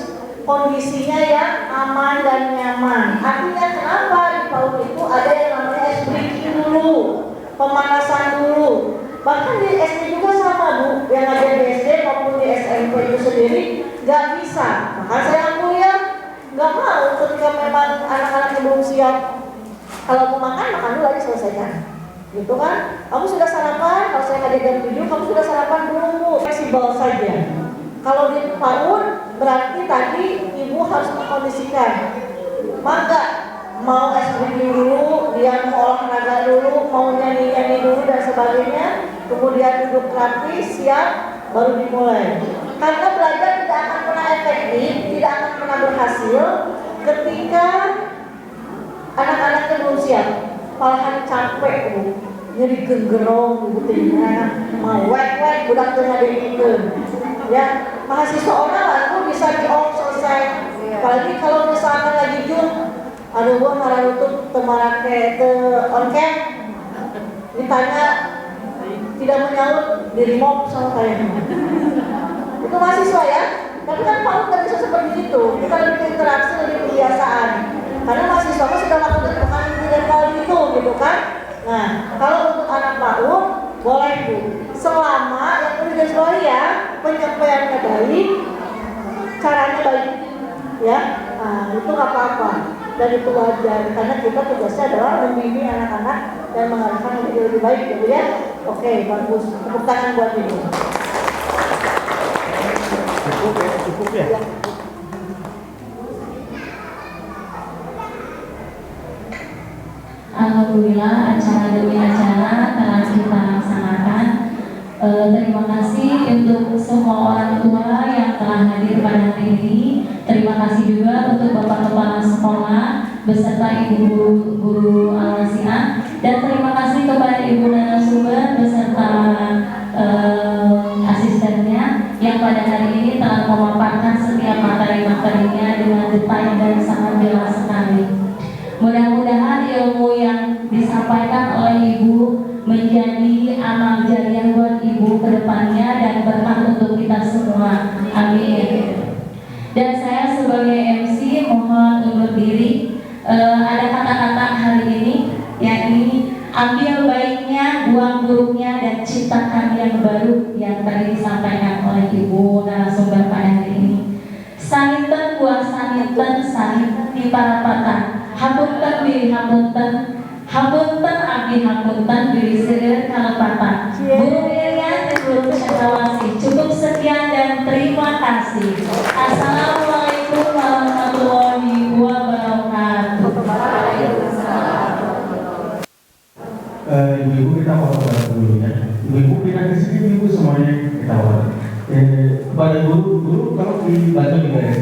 kondisinya yang aman dan nyaman. Artinya kenapa di PAUD itu ada yang namanya ice breaking dulu, pemanasan dulu. Bahkan di SD juga sama Bu, yang ada di SD maupun di SMP itu sendiri nggak bisa. Maka saya kuliah nggak mau ketika memang anak-anak belum siap. Kalau mau makan dulu aja selesaikan, gitu kan? Kamu sudah sarapan, kalau saya ada jam 7, kamu sudah sarapan dulu. Fleksibel saja. Kalau di PAUD berarti tadi ibu harus mengkondisikan. Maka mau SPG dulu, dia mau olahraga dulu, mau nyanyi dulu dan sebagainya. Kemudian duduk rapi, siap, baru dimulai. Karena belajar tidak akan pernah efektif, tidak akan pernah berhasil ketika anak-anaknya belum siap. Malahan capek Bu, nyeri genggerong butinya, mau wek budak tengah diikut. Ya, mahasiswa orang lalu bisa selesai. Apalagi kalau misalkan lagi Jun, aduh gua malah nutup temarake ke on cam, ditanya tidak menyaut di remote sama saya. Itu mahasiswa ya, tapi kan PAUD nggak bisa seperti itu. Kita lebih interaksi, lebih kebiasaan. Karena mahasiswa sudah lakukan pengambilan kali itu, gitu kan? Nah, kalau untuk anak PAUD boleh Bu, selama yang perlu digarisbawahi ya, penyampaiannya baik, caranya baik, ya. Nah, itu nggak apa-apa dan itu wajar karena kita tugasnya adalah membimbing anak-anak dan mengarahkan lebih baik, gitu ya. Oke, bagus. Tepuk tangan buat Ibu. Cukup ya. Alhamdulillah acara demi acara telah kita laksanakan. Terima kasih untuk semua orang tua yang telah hadir pada hari ini. Terima kasih juga untuk Bapak Kepala Sekolah beserta Ibu Guru Al-Wasi'ah, dan terima kasih kepada Ibu narasumber beserta asistennya yang pada hari ini telah memaparkan setiap materi-materinya dengan detail dan sangat jelas sekali. Mudah-mudahan ilmu yang disampaikan oleh Ibu menjadi ruang guruknya dan ciptakan yang baru yang tadi disampaikan oleh Ibu narasumber pada hari ini. Saniten buah saniten di para patah. Hapunten bilih hapunten abdi hapunten bilih seueur kalepatan. Guru Irian dan Guru Cendrawasih. Cukup sekian dan terima kasih. Assalamualaikum warahmatullahi wabarakatuh. Ibu-ibu kita mohon dulu ya. Ibu-ibu pindah ke sini, ibu semuanya kita mohon. Pada guru kalau di Banten juga ya.